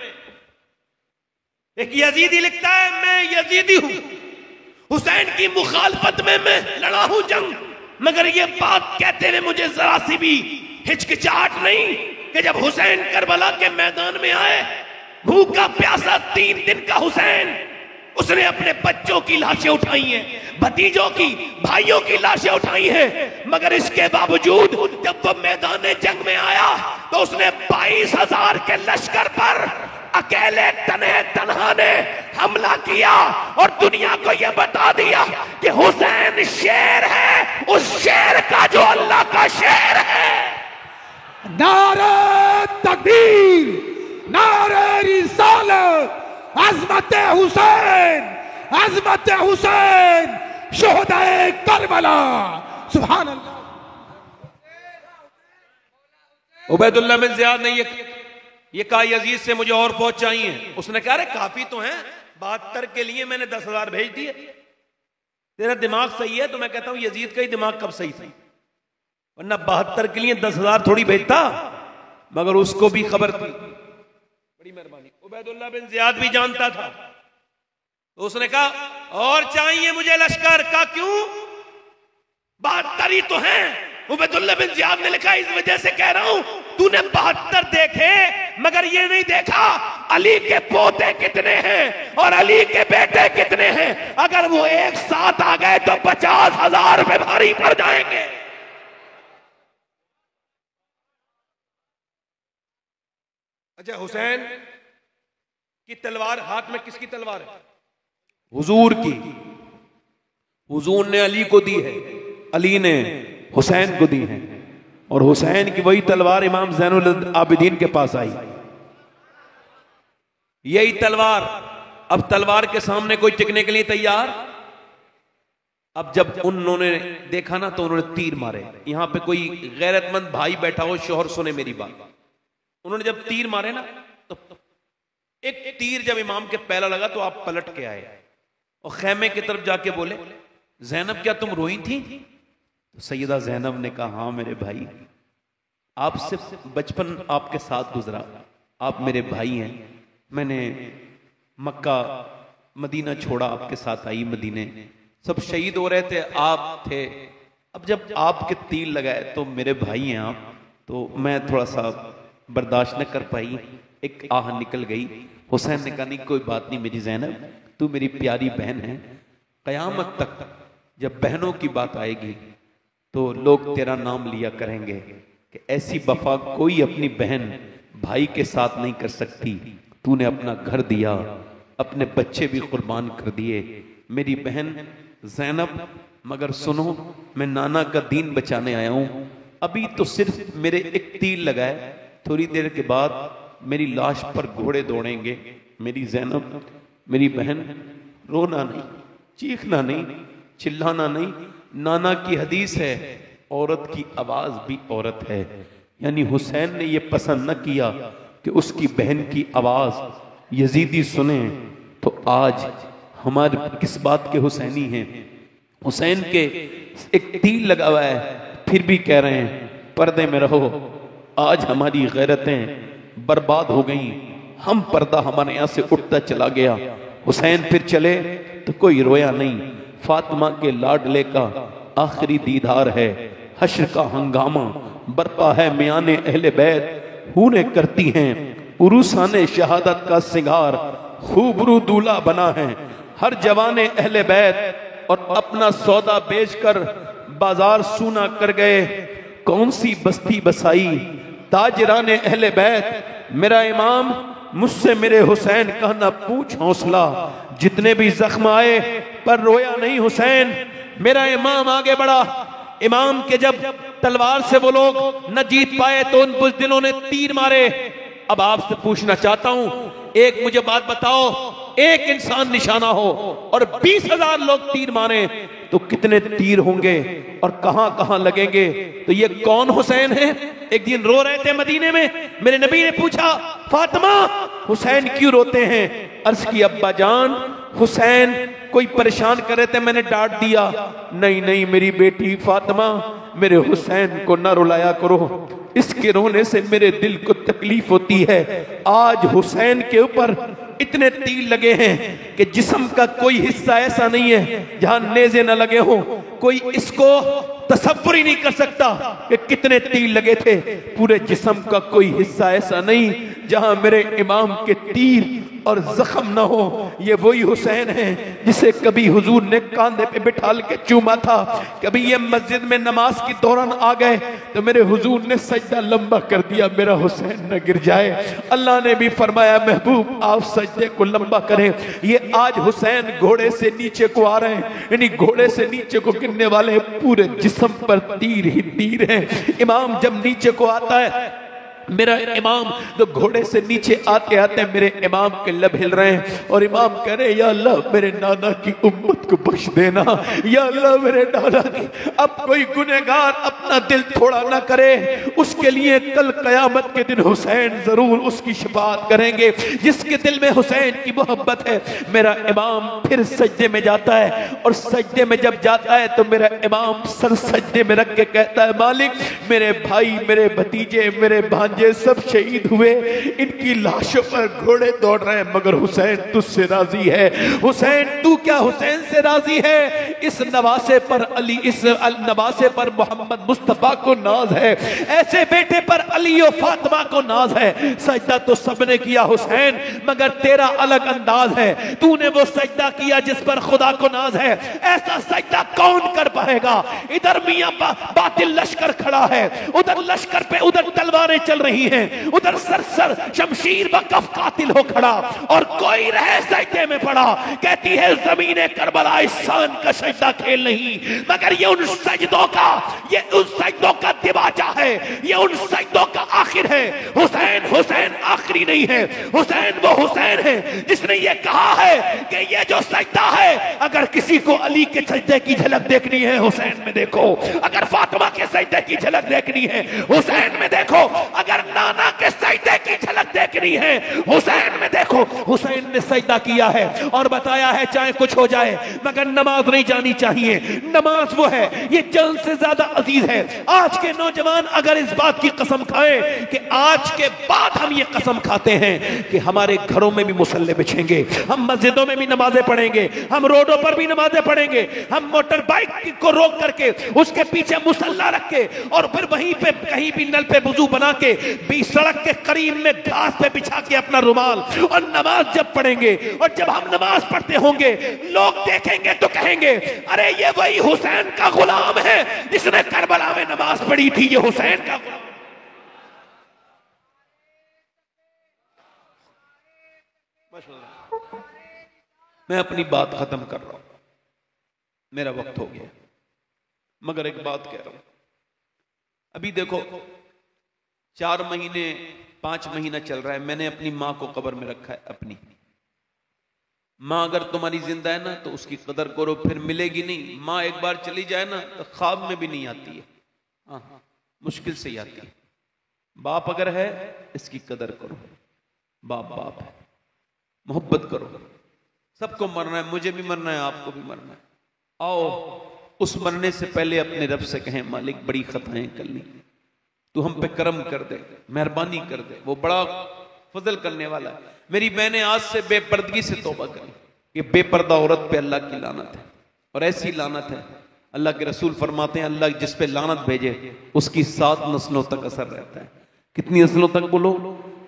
एक यजीदी लिखता है, मैं यजीदी हूं, हुसैन की मुखालफत में मैं लड़ा हूं जंग, मगर ये बात कहते हुए मुझे जरा सी भी हिचकिचाहट नहीं कि जब हुसैन करबला के मैदान में आए, भूखा प्यासा 3 दिन का हुसैन, उसने अपने बच्चों की लाशें उठाई हैं, भतीजों की, भाइयों की लाशें उठाई हैं, मगर इसके बावजूद जब वो मैदान जंग में आया तो उसने 22,000 के लश्कर पर अकेले तन्हा ने हमला किया और दुनिया को यह बता दिया कि हुसैन शेर है, उस शेर का जो अल्लाह का शेर है। नारे तकबीर, नारे रिसालत, अज़मत हुसैन, अज़मत हुसैन, शुहदाए करबला, सुभान अल्लाह। उबैदुल्लाह बिन ज़ियाद ने ये कहा, यजीद से मुझे और फौज चाहिए। उसने कहा, अरे काफी तो हैं, 72 के लिए मैंने 10,000 भेज दिए। तेरा दिमाग सही है तो मैं कहता हूं यजीद का ही दिमाग कब सही था, वरना 72 के लिए 10,000 थोड़ी भेजता। मगर उसको भी खबर थी, बड़ी मेहरबानी, उबैदुल्लाह बिन ज़ियाद भी जानता था। तो उसने कहा, और चाहिए मुझे लश्कर का, क्यों, 72 ही तो हैं। उबैदुल्लाह बिन ज़ियाद ने लिखा, इस वजह से कह रहा हूं, तूने 72 देखे मगर ये नहीं देखा अली के पोते कितने हैं और अली के बेटे कितने हैं। अगर वो एक साथ आ गए तो 50,000 पे भारी पड़ जाएंगे। अच्छा, हुसैन की तलवार हाथ में किसकी तलवार है? हुजूर की। हुजूर ने अली को दी है, अली ने हुसैन को दी है, और हुसैन की वही तलवार इमाम ज़ैनुल आबिदीन के पास आई। यही तलवार, अब तलवार के सामने कोई टिकने के लिए तैयार। अब जब उन्होंने देखा ना तो उन्होंने तीर मारे। यहां पे कोई गैरतमंद भाई बैठा हो, शोहर सुने मेरी बात। उन्होंने जब तीर मारे ना तो एक तीर जब इमाम के पहला लगा तो आप पलट के आए और खैमे की तरफ जाके बोले, ज़ैनब क्या तुम रोई थी? तो सैयदा ज़ैनब ने कहा, हाँ मेरे भाई, आपसे बचपन आपके साथ गुजरा, आप मेरे भाई हैं। मैंने मक्का मदीना छोड़ा, आपके साथ आई मदीने, सब शहीद हो रहे थे, आप थे। अब जब आपके तीर लगाए तो मेरे भाई हैं आप, तो मैं थोड़ा सा बर्दाश्त न कर पाई, एक आह निकल गई। हुसैन ने कहा, नहीं कोई बात नहीं मेरी ज़ैनब, तू मेरी प्यारी बहन है। क़यामत तक जब बहनों की बात आएगी तो लोग तेरा नाम लिया करेंगे कि ऐसी वफा कोई अपनी बहन भाई के साथ नहीं कर सकती। तूने अपना घर दिया, अपने बच्चे भी कुर्बान कर दिए, मेरी बहन ज़ैनब। मगर सुनो, मैं नाना का दीन बचाने आया हूं। अभी तो सिर्फ मेरे एक तीर लगाए, थोड़ी देर के बाद मेरी लाश पर घोड़े दौड़ेंगे। मेरी ज़ैनब, मेरी बहन, रोना नहीं, चीखना नहीं, चिल्लाना नहीं। नाना की हदीस है, औरत की आवाज भी औरत है। यानी हुसैन ने यह पसंद न किया कि उसकी बहन की आवाज यजीदी सुने। तो आज हमारे किस बात के हुसैनी हैं? हुसैन के एक तीर लगा हुआ है, फिर भी कह रहे हैं पर्दे में रहो। आज हमारी गैरतें बर्बाद हो गई, हम पर्दा हमारे यहाँ से उठता चला गया। हुसैन फिर चले तो कोई रोया नहीं। फातिमा के लाडले का आखिरी दीदार है, हश्र का हंगामा बरपा है, मियाने अहले बैत हूने करती हैं, उरूसाने शहादत का सिंगार, खूबरू दूल्हा बना है हर जवाने अहले बैत, और अपना सौदा बेचकर बाजार सूना कर गए, कौन सी बस्ती बसाई ताजराने अहले बैत। मेरा इमाम मुझसे मेरे हुसैन कहना पूछ हौसला, जितने भी जख्म आए पर रोया नहीं हुसैन। मेरा इमाम आगे बढ़ा। इमाम के जब तलवार से वो लोग न जीत पाए तो उन बुज़दिलों ने तीर मारे। अब आपसे पूछना चाहता हूं, एक मुझे बात बताओ, एक इंसान निशाना हो और 20,000 लोग तीर मारे तो कितने तीर होंगे और कहां कहां लगेंगे? तो ये कौन हुसैन है? एक दिन रो रहे थे मदीने में, मेरे नबी ने पूछा, फातिमा हुसैन क्यों रोते हैं? अर्ज की, अब्बा जान हुसैन कोई परेशान कर रहे थे, मैंने डांट दिया। नहीं नहीं मेरी बेटी फातिमा, मेरे हुसैन को ना रुलाया करो, इसके रोने से मेरे दिल को तकलीफ होती है। आज हुसैन के ऊपर इतने तीर लगे हैं कि जिस्म का कोई हिस्सा ऐसा नहीं है जहां नेज़े न लगे हो। कोई इसको तसव्वुर ही नहीं कर सकता कि कितने तीर लगे थे। पूरे जिस्म का कोई हिस्सा ऐसा नहीं जहां मेरे इमाम के तीर और जख्म न हो। ये वही हुसैन है जिसे कभी हुजूर ने कांधे पे बिठाल के चूमा था। कभी ये मस्जिद में नमाज के दौरान आ गए तो मेरे हुजूर ने सजदा लंबा कर दिया, मेरा हुसैन न गिर जाए। अल्लाह ने भी फरमाया, महबूब आप सजदे को लंबा करें। ये आज हुसैन घोड़े से नीचे को आ रहे हैं, यानी घोड़े से नीचे को गिरने वाले पूरे जिस्म पर तीर ही तीर है। इमाम जब नीचे को आता है, मेरा इमाम तो घोड़े से नीचे आते आते मेरे इमाम के लब हिल रहे हैं और इमाम कह रहे, या अल्लाह मेरे नाना की उम्मत को बख्श देना, या अल्लाह मेरे नाना की, अब कोई गुनहगार अपना दिल थोड़ा ना करे, उसके लिए कल कयामत के दिन हुसैन जरूर उसकी शफाअत करेंगे। जिसके दिल में हुसैन की मोहब्बत है, मेरा इमाम फिर सजदे में जाता है और सजदे में जब जाता है तो मेरा इमाम सर सजदे में रख के कहता है, मालिक मेरे भाई, मेरे भतीजे, मेरे भांजे सब शहीद हुए, इनकी लाशों पर घोड़े दौड़ रहे हैं, मगर हुसैन तुझसे राजी है। हुसैन तू क्या हुसैन से राजी है? इस नवासे पर अली, इस नवासे पर मोहम्मद मुस्तफा को नाज है, ऐसे बेटे पर अली और फातिमा को नाज है। सजदा तो सबने किया हुसैन, मगर तेरा अलग अंदाज है। तूने वो सजदा किया जिस पर खुदा को नाज है, ऐसा सजदा कौन कर पाएगा? इधर मियां बातिल लश्कर खड़ा है, उधर लश्कर पे उधर तलवारें चल रही हैं, उधर सरसर शमशीर बकफ कातिल हो खड़ा और कोई रहे सजदे में पड़ा। कहती है ज़मीने करबला इस शान का सजदा खेल नहीं, मगर ये उन सजदों का, ये उन सजदों का दिवाचा है, ये उन सजदों का आखिर है। हुसैन हुसैन आखिरी नहीं है, हुसैन वो हुसैन है जिसने ये कहा है कि ये जो सजदा है, अगर किसी को अली के सजदे की झलक देखनी है हुसैन में देखो, अगर फातिमा के सजदे की झलक देखनी है हुसैन में देखो, अगर नाना के सजदे की झलक देखनी है हुसैन में देखो। हुसैन ने सजदा किया है और बताया है चाहे कुछ हो जाए मगर नमाज नहीं जानी चाहिए। नमाज वो है, ये जान से ज्यादा अजीज है। आज के नौजवान अगर इस बात की कसम खाएं कि आज के बाद हम ये कसम खाते हैं कि हमारे घरों में भी मुसल्ले बिछेंगे, हम मस्जिदों में भी नमाजें पढ़ेंगे, हम रोडों पर भी नमाजें पढ़ेंगे, हम मोटर बाइक को रोक करके उसके पीछे मुसल्ला रख के और फिर वहीं पे कहीं भी नल पे वुजू बना के बीच सड़क के करीब में घास पे बिछा के अपना रुमाल और नमाज जब पढ़ेंगे और जब हम नमाज पढ़ते होंगे लोग देखेंगे तो कहेंगे, अरे ये वही हुसैन का गुलाम है जिसने करबला में नमाज पढ़ी थी, ये हुसैन का गुलाम। मैं अपनी बात खत्म कर रहा हूं, मेरा वक्त हो गया, मगर एक बात कह रहा हूं। अभी देखो 4 महीने 5 महीना चल रहा है, मैंने अपनी माँ को कब्र में रखा है। अपनी माँ अगर तुम्हारी जिंदा है ना तो उसकी कदर करो, फिर मिलेगी नहीं। माँ एक बार चली जाए ना तो ख्वाब में भी नहीं आती है, हाँ मुश्किल से ही आती है। बाप अगर है इसकी कदर करो, बाप बाप है, मोहब्बत करो। सबको मरना है, मुझे भी मरना है, आपको भी मरना है। आओ उस मरने से पहले अपने रब से कहें, मालिक बड़ी खताएं कर ली, तू हम पे करम कर दे, मेहरबानी कर दे, वो बड़ा फजल करने वाला है। मेरी बहनें आज से बेपर्दगी से तौबा करें। ये बेपर्दा औरत पे अल्लाह की लानत है और ऐसी लानत है अल्लाह के रसूल फरमाते हैं अल्लाह जिस पे लानत भेजे उसकी 7 नस्लों तक असर रहता है। कितनी नस्लों तक बोलो?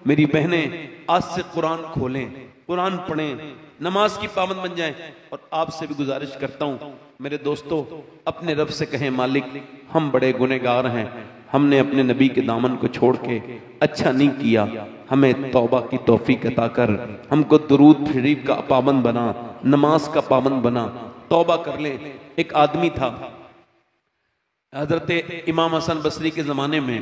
मेरी बहनें आज से कुरान खोलें, कुरान पढ़ें, नमाज की पाबंद बन जाएं। और आपसे भी गुजारिश करता हूं मेरे दोस्तों, अपने रब से कहें मालिक हम बड़े गुनहगार हैं, हमने अपने नबी के दामन को छोड़ के अच्छा नहीं किया, हमें तौबा की तौफीक अता कर, हमको दुरूद शरीफ का पाबंद बना, नमाज का पाबंद बना, तौबा कर ले। एक आदमी था हजरत इमाम हसन बसरी के ज़माने में,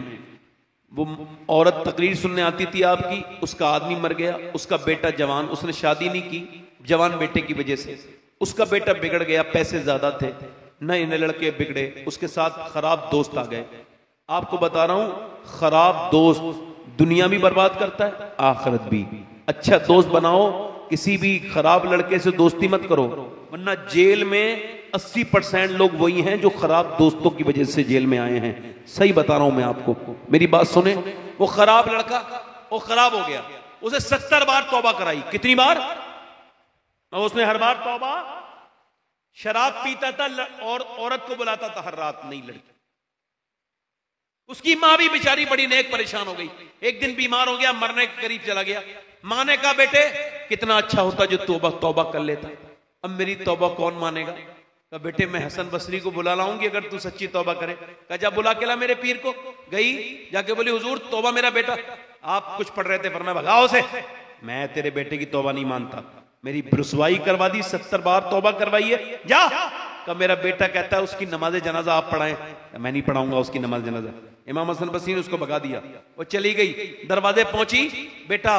वो औरत तकरीर सुनने आती थी आपकी, उसका आदमी मर गया, उसका बेटा जवान, उसने शादी नहीं की जवान बेटे की वजह से, उसका बेटा बिगड़ गया, पैसे ज्यादा थे, नए नए लड़के बिगड़े, उसके साथ खराब दोस्त आ गए। आपको बता रहा हूं खराब दोस्त दुनिया भी बर्बाद करता है, आखिरत भी। अच्छा दोस्त बनाओ, किसी भी खराब लड़के से दोस्ती मत करो, वरना जेल में 80% लोग वही हैं जो खराब दोस्तों की वजह से जेल में आए हैं। सही बता रहा हूं मैं आपको, मेरी बात सुने। वो खराब लड़का वो खराब हो गया, उसे 70 बार तौबा कराई। कितनी बार? और उसने हर बार तौबा, शराब पीता था और औरत को बुलाता था हर रात, नई लड़की। उसकी मां भी बेचारी बड़ी नेक परेशान हो गई। एक दिन बीमार हो गया, मरने के करीब चला गया। मां ने कहा बेटे कितना अच्छा होता जो तौबा कर लेता, अब मेरी तौबा कौन मानेगा? कहा बेटे मैं हसन बसरी को बुला लाऊंगी अगर तू सच्ची तौबा करे। कहा जा बुला के ला मेरे पीर को। गई, जाके बोली हुजूर तौबा मेरा बेटा, आप कुछ पढ़ रहे थे, फरमाया भगाओ से, मैं तेरे बेटे की तौबा नहीं मानता, मेरी रुसवाई करवा दी, 70 बार तौबा करवाई है, जा। का मेरा बेटा कहता है उसकी नमाज जनाजा आप पढ़ाएं। मैं नहीं पढ़ाऊंगा उसकी नमाज जनाजा। इमाम हसन बसरी ने उसको भगा दिया, वो चली गई। दरवाजे पहुंची, बेटा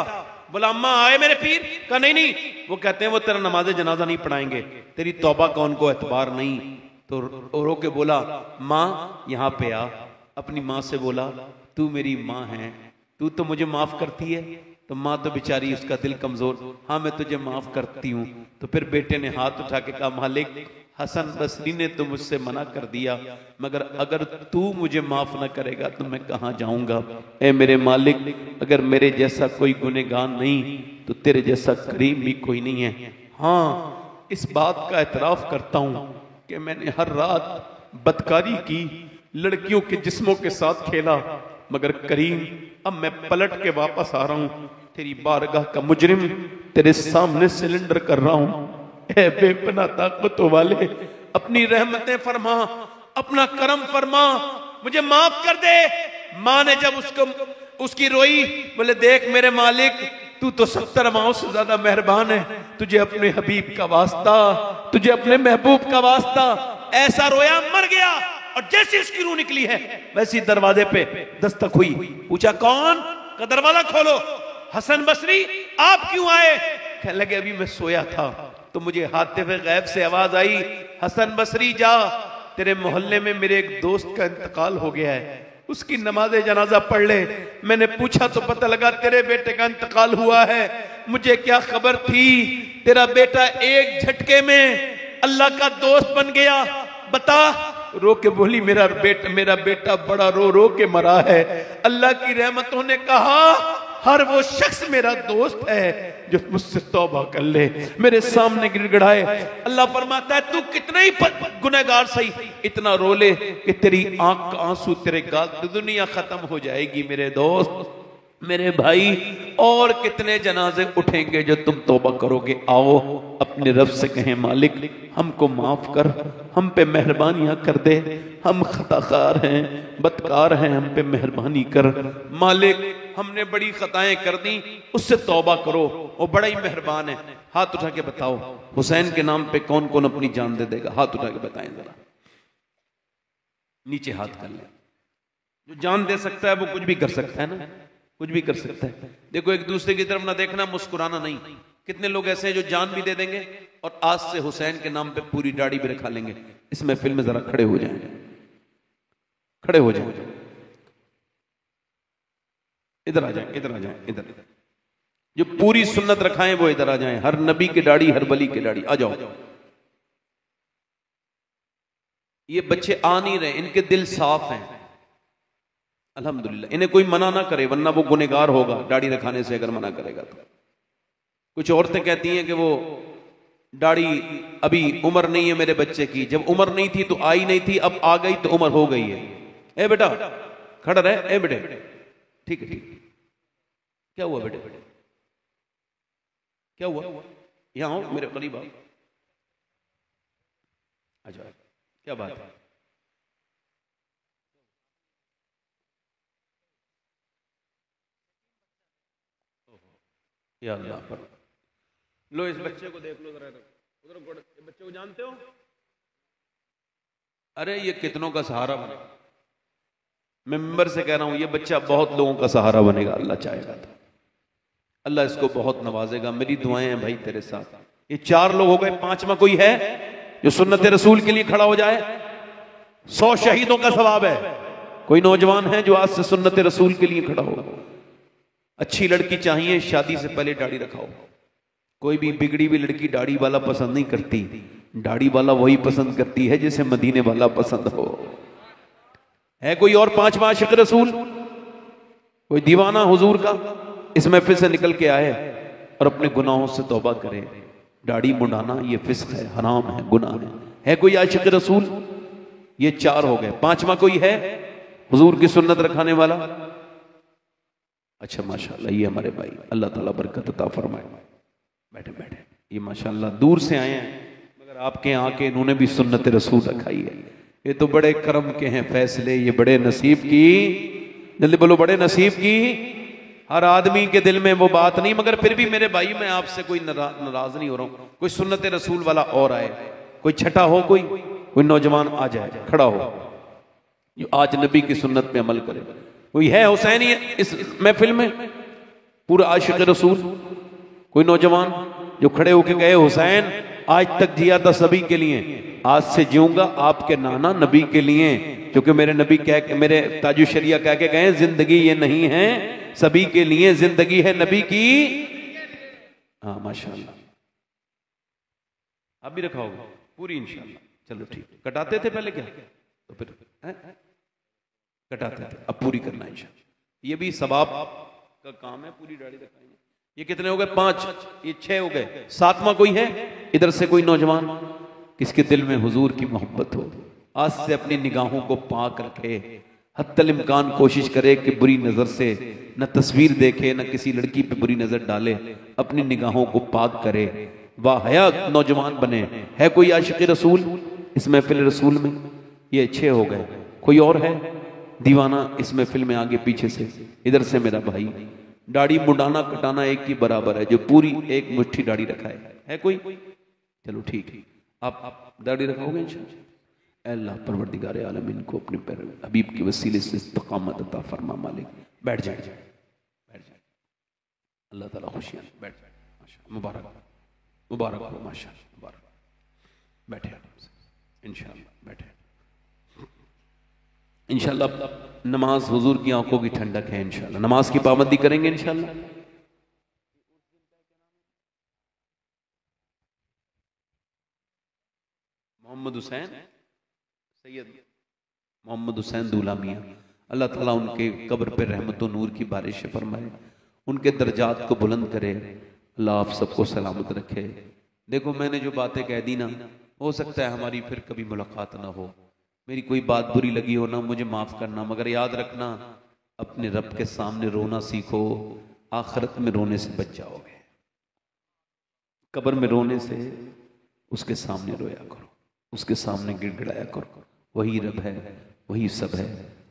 बोला अम्मा आए मेरे पीर? का नहीं नहीं, वो कहते हैं वो तेरा नमाज जनाजा नहीं पढ़ाएंगे, तेरी तौबा का उनको एतबार नहीं। तो रो के बोला माँ यहाँ पे आ। अपनी माँ से बोला तू मेरी माँ है, तू तो मुझे माफ करती है। तो माँ तो बेचारी उसका दिल कमजोर, हाँ मैं तुझे माफ करती हूँ। तो फिर बेटे ने हाथ उठा के कहा मालिक हसन बसरी ने तो मुझसे मना कर दिया, मगर अगर तू मुझे माफ न करेगा तो मैं कहाँ जाऊंगा। ए मेरे मालिक, अगर मेरे जैसा कोई गुनहगार नहीं तो तेरे जैसा करीम भी कोई नहीं है। हाँ इस बात का एतराफ करता हूँ कि मैंने हर रात बदकारी की, लड़कियों के जिस्मों के साथ खेला, मगर करीम अब मैं पलट के वापस आ रहा हूँ, तेरी बारगाह का मुजरिम तेरे सामने सिलेंडर कर रहा हूँ। ए बेपना ताकतों वाले, अपनी रहमतें फरमा, अपना करम फरमा, मुझे माफ कर दे। माँ ने जब उसकी रोई, बोले देख मेरे मालिक तू तो 70 माओं से ज्यादा मेहरबान है, तुझे अपने हबीब का वास्ता, तुझे अपने महबूब का वास्ता। ऐसा रोया, मर गया। और जैसे उसकी रूह निकली है वैसी दरवाजे पे दस्तक हुई। पूछा कौन? का दरवाजा खोलो। हसन बसरी आप क्यों आए? कहने लगे अभी मैं सोया था तो मुझे हातिफ़े गैब से आवाज आई, हसन बसरी जा, तेरे मोहल्ले में मेरे एक दोस्त का इंतकाल हो गया है, उसकी नमाज जनाजा पढ़ ले। मैंने पूछा तो पता लगा तेरे बेटे का इंतकाल हुआ है। मुझे क्या खबर थी तेरा बेटा एक झटके में अल्लाह का दोस्त बन गया। बता। रो के बोली मेरा बेटा बड़ा रो रो के मरा है। अल्लाह की रहमतों ने कहा हर वो शख्स मेरा दोस्त है जो मुझसे तौबा कर ले, मेरे सामने गिड़गिड़ाए। अल्लाह फरमाता है तू कितना ही गुनहगार सही, इतना रो ले कि तेरी आंख का आंसू तेरे गाल, दुनिया खत्म हो जाएगी। मेरे दोस्त, मेरे भाई, और कितने जनाजे उठेंगे जो तुम तौबा करोगे। आओ अपने रब से कहें मालिक हमको माफ कर, हम पे मेहरबानियां कर दे, हम खताकार हैं, बदकार हैं, हम पे मेहरबानी कर। मालिक हमने बड़ी खताएं कर दी, उससे तौबा करो, वो बड़ा ही मेहरबान है। हाथ उठा के बताओ हुसैन के नाम पे कौन कौन अपनी जान दे देगा? हाथ उठा के बताएं जरा, नीचे हाथ कर ले। जो जान दे सकता है वो कुछ भी कर सकता है ना, कुछ भी कर सकता है। देखो एक दूसरे की तरफ ना देखना, मुस्कुराना नहीं। कितने लोग ऐसे हैं जो जान भी दे देंगे और आज से हुसैन के नाम पे पूरी दाढ़ी भी रखा लेंगे। इस महफिल में जरा खड़े हो जाएं, खड़े हो जाएं, इधर आ जाएं, इधर आ जाएं, इधर। जो पूरी सुन्नत रखाएं वो इधर आ जाएं। हर नबी की दाढ़ी, हर वली की दाढ़ी। आ जाओ। ये बच्चे आ नहीं रहे, इनके दिल साफ हैं अल्हम्दुलिल्लाह। इन्हें कोई मना ना करे, वरना वो गुनहगार होगा दाढ़ी रखाने से अगर मना करेगा तो। कुछ औरतें कहती हैं कि वो दाढ़ी अभी उम्र नहीं है मेरे बच्चे की, जब उम्र नहीं थी तो आई नहीं थी, अब आ गई तो उम्र हो गई है। ए बेटा खड़ा रहे, ए बेटे, ठीक है ठीक। क्या हुआ बेटे, क्या हुआ? यहां आओ मेरे करीब आओ। अच्छा क्या बात है? या अल्लाह पर लो, इस बच्चे को देख लो जरा, उधर बच्चे को जानते हो? अरे ये कितनों का सहारा बने। मैं मेंबर से कह रहा हूं ये बच्चा बहुत लोगों का सहारा बनेगा, अल्लाह चाहेगा तो। अल्लाह इसको बहुत नवाजेगा। मेरी दुआएं हैं भाई तेरे साथ। ये 4 लोग हो गए, 5वां कोई है जो सुन्नत रसूल के लिए खड़ा हो जाए? 100 शहीदों का सवाब है। कोई नौजवान है जो आज से सुन्नत रसूल के लिए खड़ा हो? अच्छी लड़की चाहिए, शादी से पहले दाढ़ी रखाओ। कोई भी बिगड़ी हुई लड़की दाढ़ी वाला पसंद नहीं करती, दाढ़ी वाला वही पसंद करती है जिसे मदीने वाला पसंद हो। है कोई और 5वां आशिक रसूल? कोई दीवाना हुजूर का इस महफिल से निकल के आए और अपने गुनाहों से तौबा करे? दाढ़ी मुंडाना ये फिस्क है, हराम है, गुनाह है कोई आशिक रसूल? ये 4 हो गए। 5वां कोई है हुजूर की सुन्नत रखाने वाला? अच्छा माशाल्लाह, ये हमारे भाई, अल्लाह ताला बरकत अता फरमाए। बैठे बैठे, ये माशाल्लाह दूर से आए हैं मगर आपके यहाँ आके इन्होंने भी सुन्नत रसूल रखाई है। ये तो बड़े करम के हैं फैसले, ये बड़े नसीब की, जल्दी बोलो, बड़े नसीब की। हर आदमी के दिल में वो बात नहीं, मगर फिर भी मेरे भाई मैं आपसे कोई नाराज नहीं हो रहा हूं। कोई सुन्नत रसूल वाला और आए, कोई छठा हो, कोई नौजवान आ जाए, खड़ा हो, जो आज नबी की सुन्नत पे अमल करे। कोई है हुसैनी इस महफिल में? पूरा आशिक रसूल कोई नौजवान जो खड़े होके गए, हुसैन आज तक जिया था सभी के लिए, आज से जीऊंगा आपके नाना नबी के लिए, क्योंकि मेरे नबी मेरे ताजु शरिया कह के गए, जिंदगी ये नहीं है सभी के लिए, जिंदगी है नबी की। हाँ माशाल्लाह, आप भी रखा होगा पूरी इंशाल्लाह। चलो ठीक है। कटाते थे पहले क्या? तो फिर कटाते थे, अब पूरी करना इंशाल्लाह। ये भी सवाब का काम है, पूरी दाढ़ी रखाएंगे। ये कितने हो गए? 5, ये 6 हो गए। 7वां कोई है इधर से? कोई नौजवान किसके दिल में हुजूर की मोहब्बत हो, आज से अपनी निगाहों को पाक रखे, हत्तल इम्कान कोशिश करे कि बुरी नजर से न तस्वीर देखे, न किसी लड़की पे बुरी नजर डाले, अपनी निगाहों को पाक करे, वाहया नौजवान बने। है कोई आशिक रसूल इस महफिल रसूल में? ये 6 हो गए। कोई और है दीवाना इस महफिल में? आगे पीछे से, इधर से मेरा भाई, दाढ़ी मुंडाना कटाना एक ही बराबर है, जो पूरी एक मुट्ठी दाढ़ी रखा है कोई? चलो ठीक है, आप दाढ़ी रखाओगे इंशाअल्लाह। अल्लाह परवरदिगार आलमीन को अपने हबीब के वसीले से इस्तकामत अता फरमा मालिक। बैठ जाए, बैठ जाए, अल्लाह ताला खुशियां। बैठ जाए, माशाअल्लाह, मुबारक मुबारक हो, माशाअल्लाह मुबारक। बैठे इंशाअल्लाह, बैठे इंशाअल्लाह। नमाज हुजूर की आंखों की ठंडक है इंशाअल्लाह, नमाज की पाबंदी करेंगे इंशाअल्लाह। मोहम्मद हुसैन, सैयद मोहम्मद हुसैन दूल्हा मियां, अल्लाह ताला उनके कब्र पे रहमत और नूर की बारिश फरमाए, उनके दर्जात को बुलंद करे, अल्लाह आप सबको सलामत रखे। देखो मैंने जो बातें कह दी ना, हो सकता है हमारी फिर कभी मुलाकात ना हो, मेरी कोई बात बुरी लगी हो ना, मुझे माफ करना, मगर याद रखना अपने रब के सामने रोना सीखो, आखिरत में रोने से बच जाओगे। कब्र में रोने से उसके सामने रोया करो, उसके सामने गिड़गिड़ाया करो, वही रब है, वही सब है।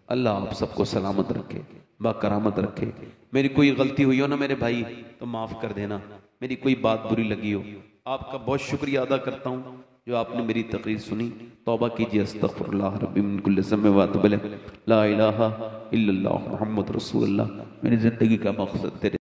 अल्लाह आप सबको सलामत रखे, बाकरामत रखे। मेरी कोई गलती हुई हो ना मेरे भाई तो माफ कर देना, मेरी कोई बात बुरी लगी हो, आपका बहुत शुक्रिया अदा करता हूँ जो आपने मेरी तकरीर सुनी। तौबा कीजिए, अस्तगफिरुल्लाह रब्बी मिन कुल्लि ज़म्बि व अतूबु इलैह, ला इलाहा इल्लल्लाह मुहम्मद रसूलुल्लाह। मेरी जिंदगी का मकसद तेरे